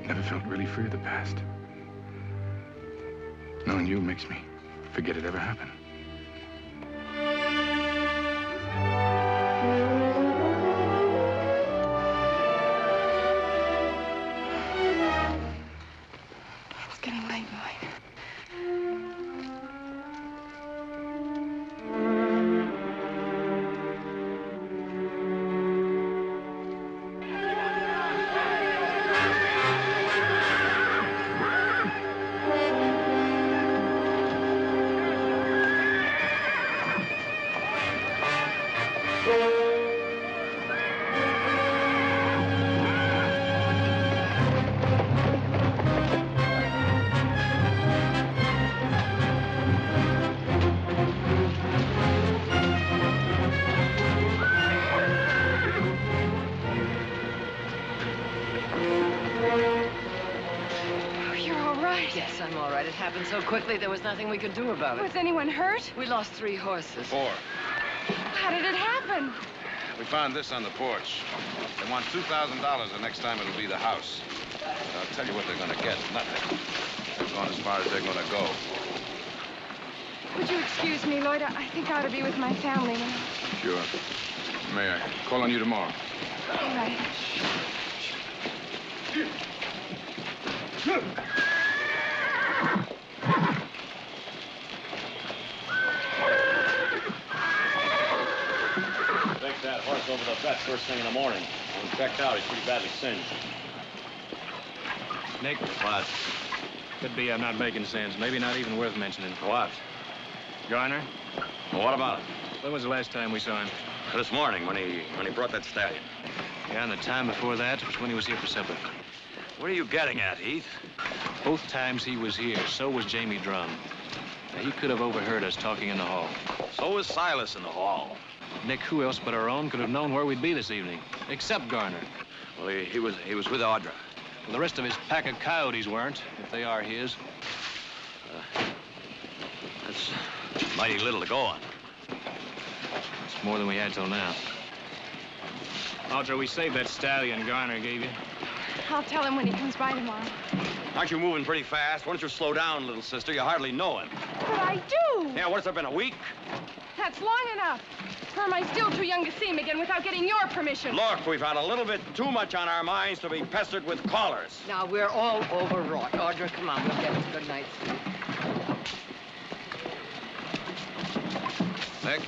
never felt really free of the past. Knowing you makes me forget it ever happened. It's getting late, Lloyd. Yes, I'm all right. It happened so quickly, there was nothing we could do about it. Was anyone hurt? We lost 3 horses. 4. How did it happen? We found this on the porch. They want $2,000 the next time it'll be the house. I'll tell you what they're going to get. Nothing. They're going as far as they're going to go. Would you excuse me, Lloyd? I think I ought to be with my family now. Sure. May I call on you tomorrow? All right. Take that horse over to the vet first thing in the morning. When checked out, he's pretty badly singed. Nick? What? Could be I'm not making sense. Maybe not even worth mentioning. What? Garner? Well, what about it? When was the last time we saw him? This morning, when he brought that stallion. Yeah, and the time before that was when he was here for supper. What are you getting at, Heath? Both times he was here, so was Jamie Drum. Now, he could have overheard us talking in the hall. So was Silas in the hall. Nick, who else but our own could have known where we'd be this evening? Except Garner. Well, he was with Audra. Well, the rest of his pack of coyotes weren't, if they are his. That's mighty little to go on. It's more than we had till now. Audra, we saved that stallion Garner gave you. I'll tell him when he comes by tomorrow. Aren't you moving pretty fast? Why don't you slow down, little sister? You hardly know him. But I do. Yeah, what's it been, a week? That's long enough. Or am I still too young to see him again without getting your permission? Look, we've had a little bit too much on our minds to be pestered with callers. Now, we're all overwrought. Audra, come on, we'll get us a good night's sleep. Nick?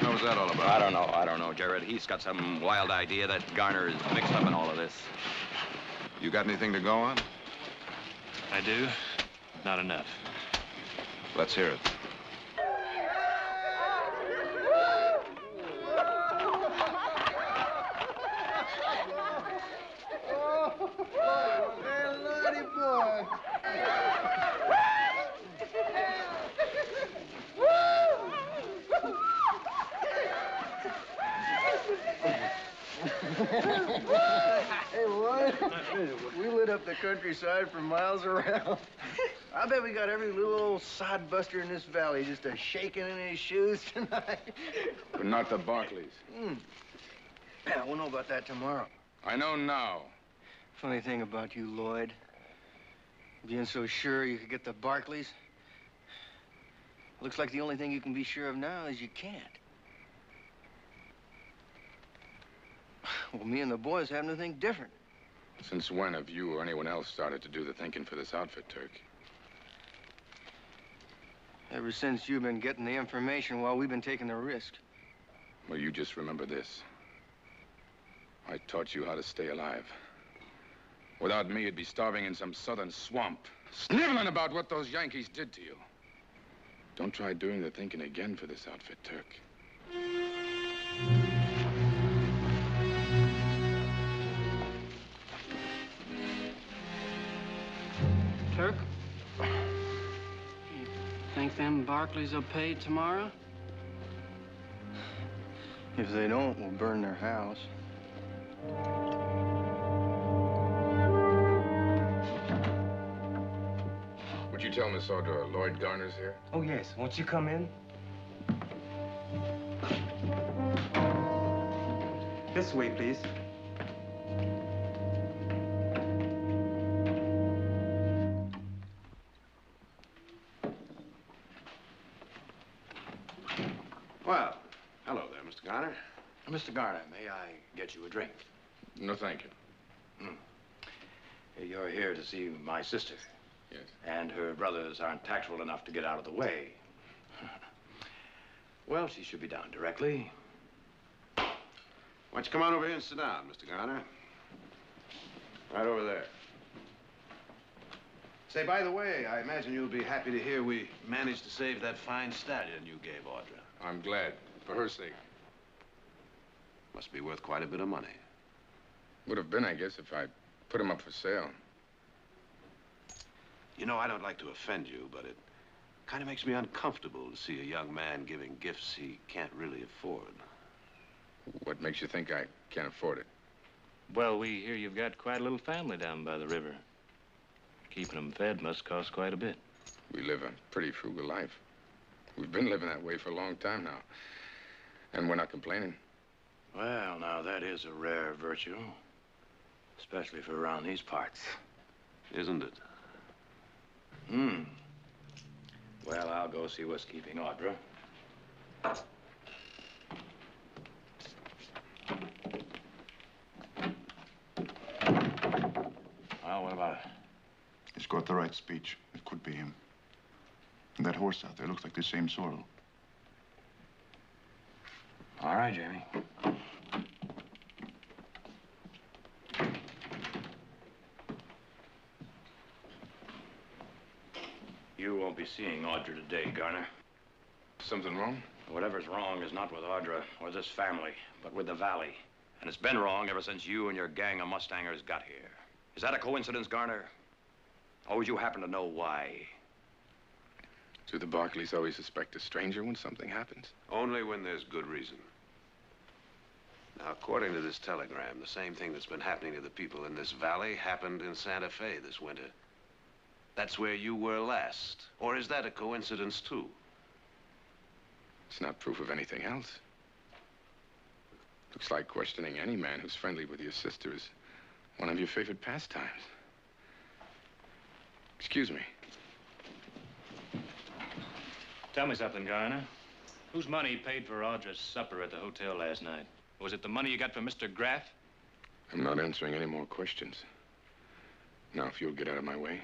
What was that all about? I don't know, Jared. He's got some wild idea that Garner is mixed up in all of this. You got anything to go on? I do. Not enough. Let's hear it. Hey, Lordy boy. Hey, Lloyd, we lit up the countryside for miles around. I bet we got every little old sodbuster in this valley just a-shaking in his shoes tonight. But not the Barkleys. Yeah, we'll know about that tomorrow. I know now. Funny thing about you, Lloyd. Being so sure you could get the Barkleys. Looks like the only thing you can be sure of now is you can't. Well, me and the boys happen to think different. Since when have you or anyone else started to do the thinking for this outfit, Turk? Ever since you've been getting the information while we've been taking the risk. Well, you just remember this. I taught you how to stay alive. Without me, you'd be starving in some southern swamp, sniveling about what those Yankees did to you. Don't try doing the thinking again for this outfit, Turk. Turk? You think them Barkleys will pay tomorrow? If they don't, we'll burn their house. Would you tell Miss Audra Lloyd Garner's here? Oh, yes. Won't you come in? This way, please. Well, hello there, Mr. Garner. Mr. Garner, may I get you a drink? No, thank you. You're here to see my sister. Yes. And her brothers aren't tactful enough to get out of the way. Well, she should be down directly. Why don't you come on over here and sit down, Mr. Garner? Right over there. Say, by the way, I imagine you'll be happy to hear we managed to save that fine stallion you gave Audra. I'm glad, for her sake. Must be worth quite a bit of money. Would have been, I guess, if I put him up for sale. You know, I don't like to offend you, but it kind of makes me uncomfortable to see a young man giving gifts he can't really afford. What makes you think I can't afford it? Well, we hear you've got quite a little family down by the river. Keeping them fed must cost quite a bit. We live a pretty frugal life. We've been living that way for a long time now. And we're not complaining. Well, now, that is a rare virtue. Especially for around these parts. Isn't it? Well, I'll go see what's keeping Audra. Well, what about it? He's got the right speech. It could be him. And that horse out there looks like the same sorrel. All right, Jamie. You won't be seeing Audra today, Garner. Something wrong? Whatever's wrong is not with Audra or this family, but with the valley. And it's been wrong ever since you and your gang of Mustangers got here. Is that a coincidence, Garner? Or would you happen to know why? Do the Barkleys always suspect a stranger when something happens? Only when there's good reason. Now, according to this telegram, the same thing that's been happening to the people in this valley happened in Santa Fe this winter. That's where you were last. Or is that a coincidence, too? It's not proof of anything else. Looks like questioning any man who's friendly with your sister is one of your favorite pastimes. Excuse me. Tell me something, Garner. Whose money paid for Audra's supper at the hotel last night? Was it the money you got from Mr. Graff? I'm not answering any more questions. Now, if you'll get out of my way.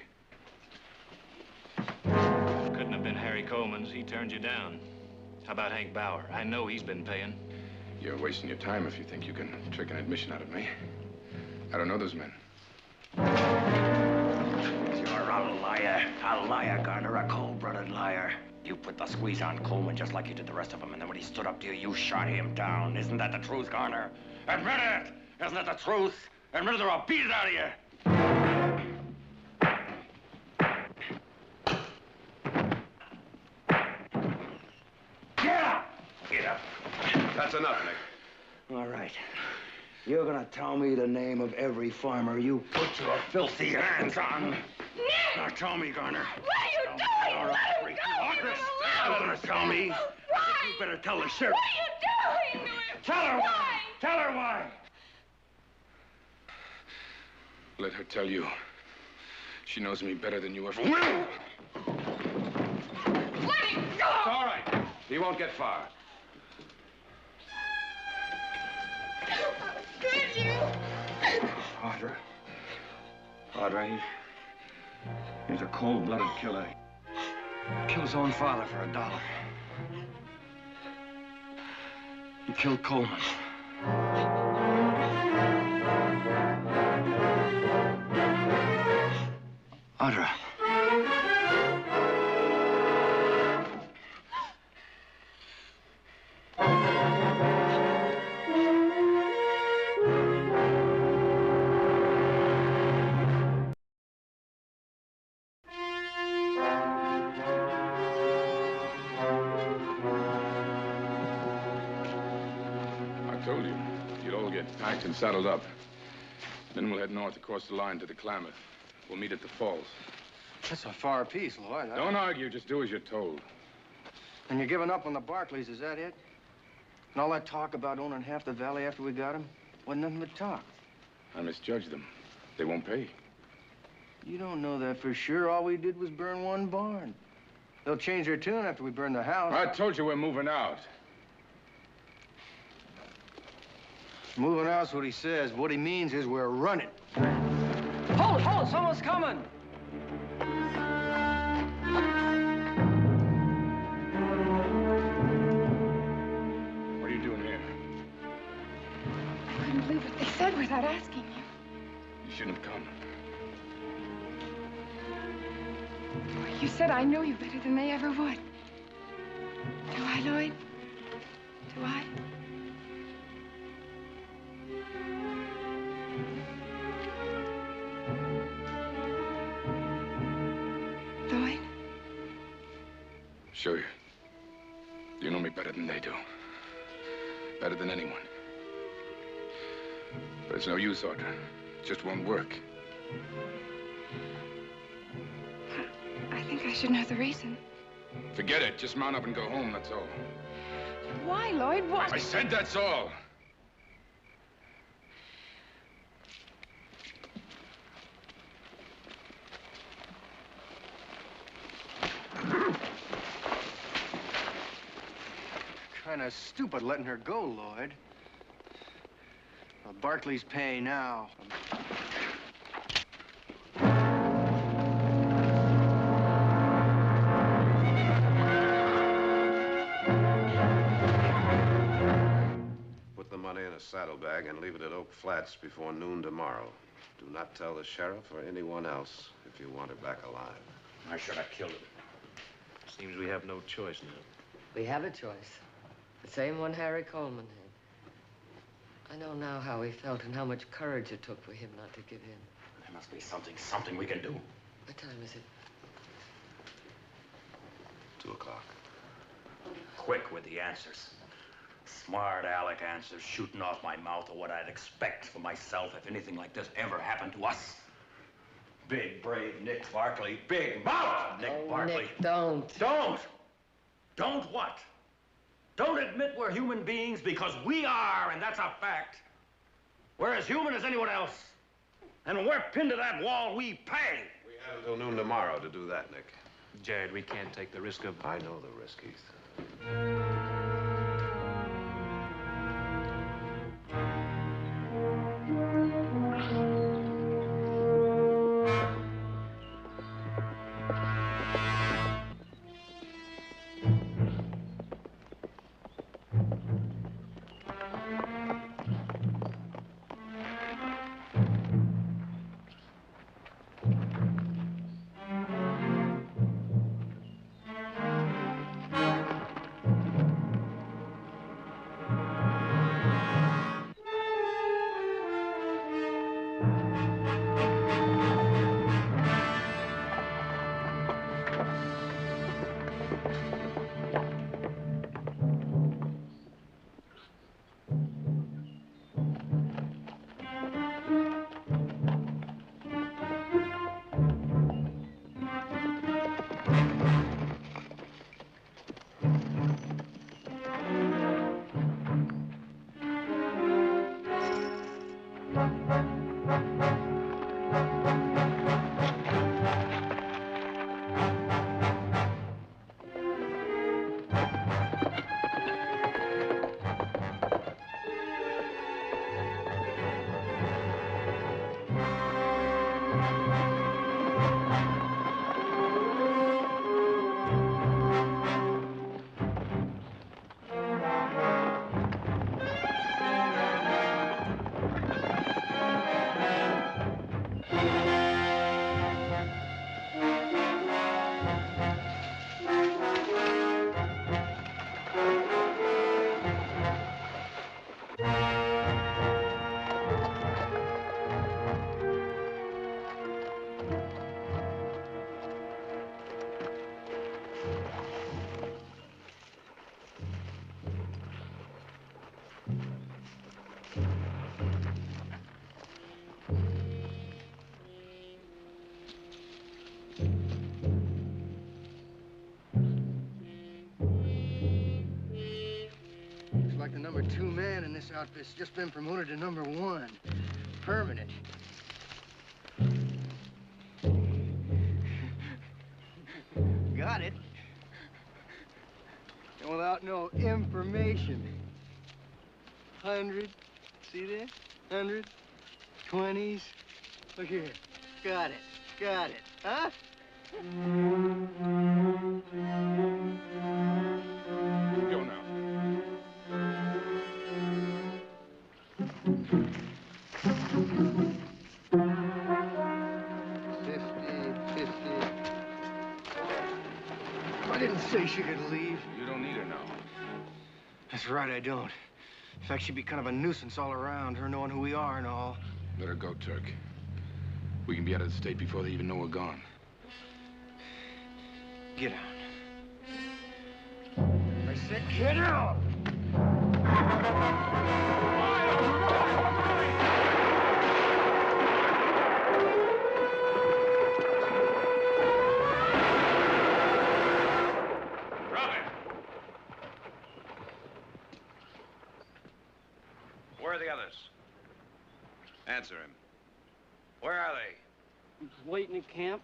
Couldn't have been Harry Coleman's. He turned you down. How about Hank Bauer? I know he's been paying. You're wasting your time if you think you can trick an admission out of me. I don't know those men. You're a liar, Garner, a cold-blooded liar. You put the squeeze on Coleman just like you did the rest of them, and then when he stood up to you, you shot him down. Isn't that the truth, Garner? Admit it! Isn't that the truth? Admit it or I'll beat it out of you! Get up! Get up. That's enough, Nick. All right. You're gonna tell me the name of every farmer you put your filthy hands on. Now tell me, Garner. What are you doing? All right, Let him go. Leave him You're alone. gonna tell me. Why? You better tell the sheriff. What are you doing? Tell her why. Tell her why. Let her tell you. She knows me better than you ever will. Let him go. All right. He won't get far. Could you? Audra, he's a cold-blooded killer. He killed his own father for $1. He killed Coleman. Audra. I told you, you'd all get packed and saddled up. Then we'll head north across the line to the Klamath. We'll meet at the falls. That's a far piece, Lloyd. Don't argue, just do as you're told. And you're giving up on the Barkleys, is that it? And all that talk about owning half the valley after we got them wasn't nothing but talk. I misjudged them. They won't pay. You don't know that for sure. All we did was burn one barn. They'll change their tune after we burn the house. I told you we're moving out. Moving out's what he says. What he means is we're running. Hold it! Someone's coming! What are you doing here? I couldn't believe what they said without asking you. You shouldn't have come. You said I knew you better than they ever would. Do I, Lloyd? Do I? Lloyd? Sure. You know me better than they do. Better than anyone. But it's no use, Audra. It just won't work. I think I should know the reason. Forget it. Just mount up and go home, that's all. Why, Lloyd? What? I said that's all. Kind of stupid letting her go, Lloyd. Well, Barkley's paying now. Put the money in a saddlebag and leave it at Oak Flats before noon tomorrow. Do not tell the sheriff or anyone else if you want her back alive. I should have killed him. Seems we have no choice now. We have a choice. The same one Harry Coleman had. I know now how he felt and how much courage it took for him not to give in. There must be something we can do. What time is it? 2 o'clock. Quick with the answers. Smart aleck answers shooting off my mouth are what I'd expect for myself if anything like this ever happened to us. Big, brave Nick Barkley. Big mouth Nick Barkley. Nick, don't. Don't! Don't what? Don't admit we're human beings because we are, and that's a fact. We're as human as anyone else. And when we're pinned to that wall, we pay. We have until noon tomorrow to do that, Nick. Jared, we can't take the risk of... I know the risk, Heath. Looks like the number 2 man in this outfit's just been promoted to number 1. Permanent. Got it. And without no information. 100. See there? 100. 20s. Look here. Got it. Got it. Huh? Go now. I didn't say she could leave. You don't need her now. That's right, I don't. In fact, she'd be kind of a nuisance all around, her knowing who we are and all. Let her go, Turk. We can be out of the state before they even know we're gone. Get out. I said get out! Where are the others? Answer him. Where are they? Waiting at camp.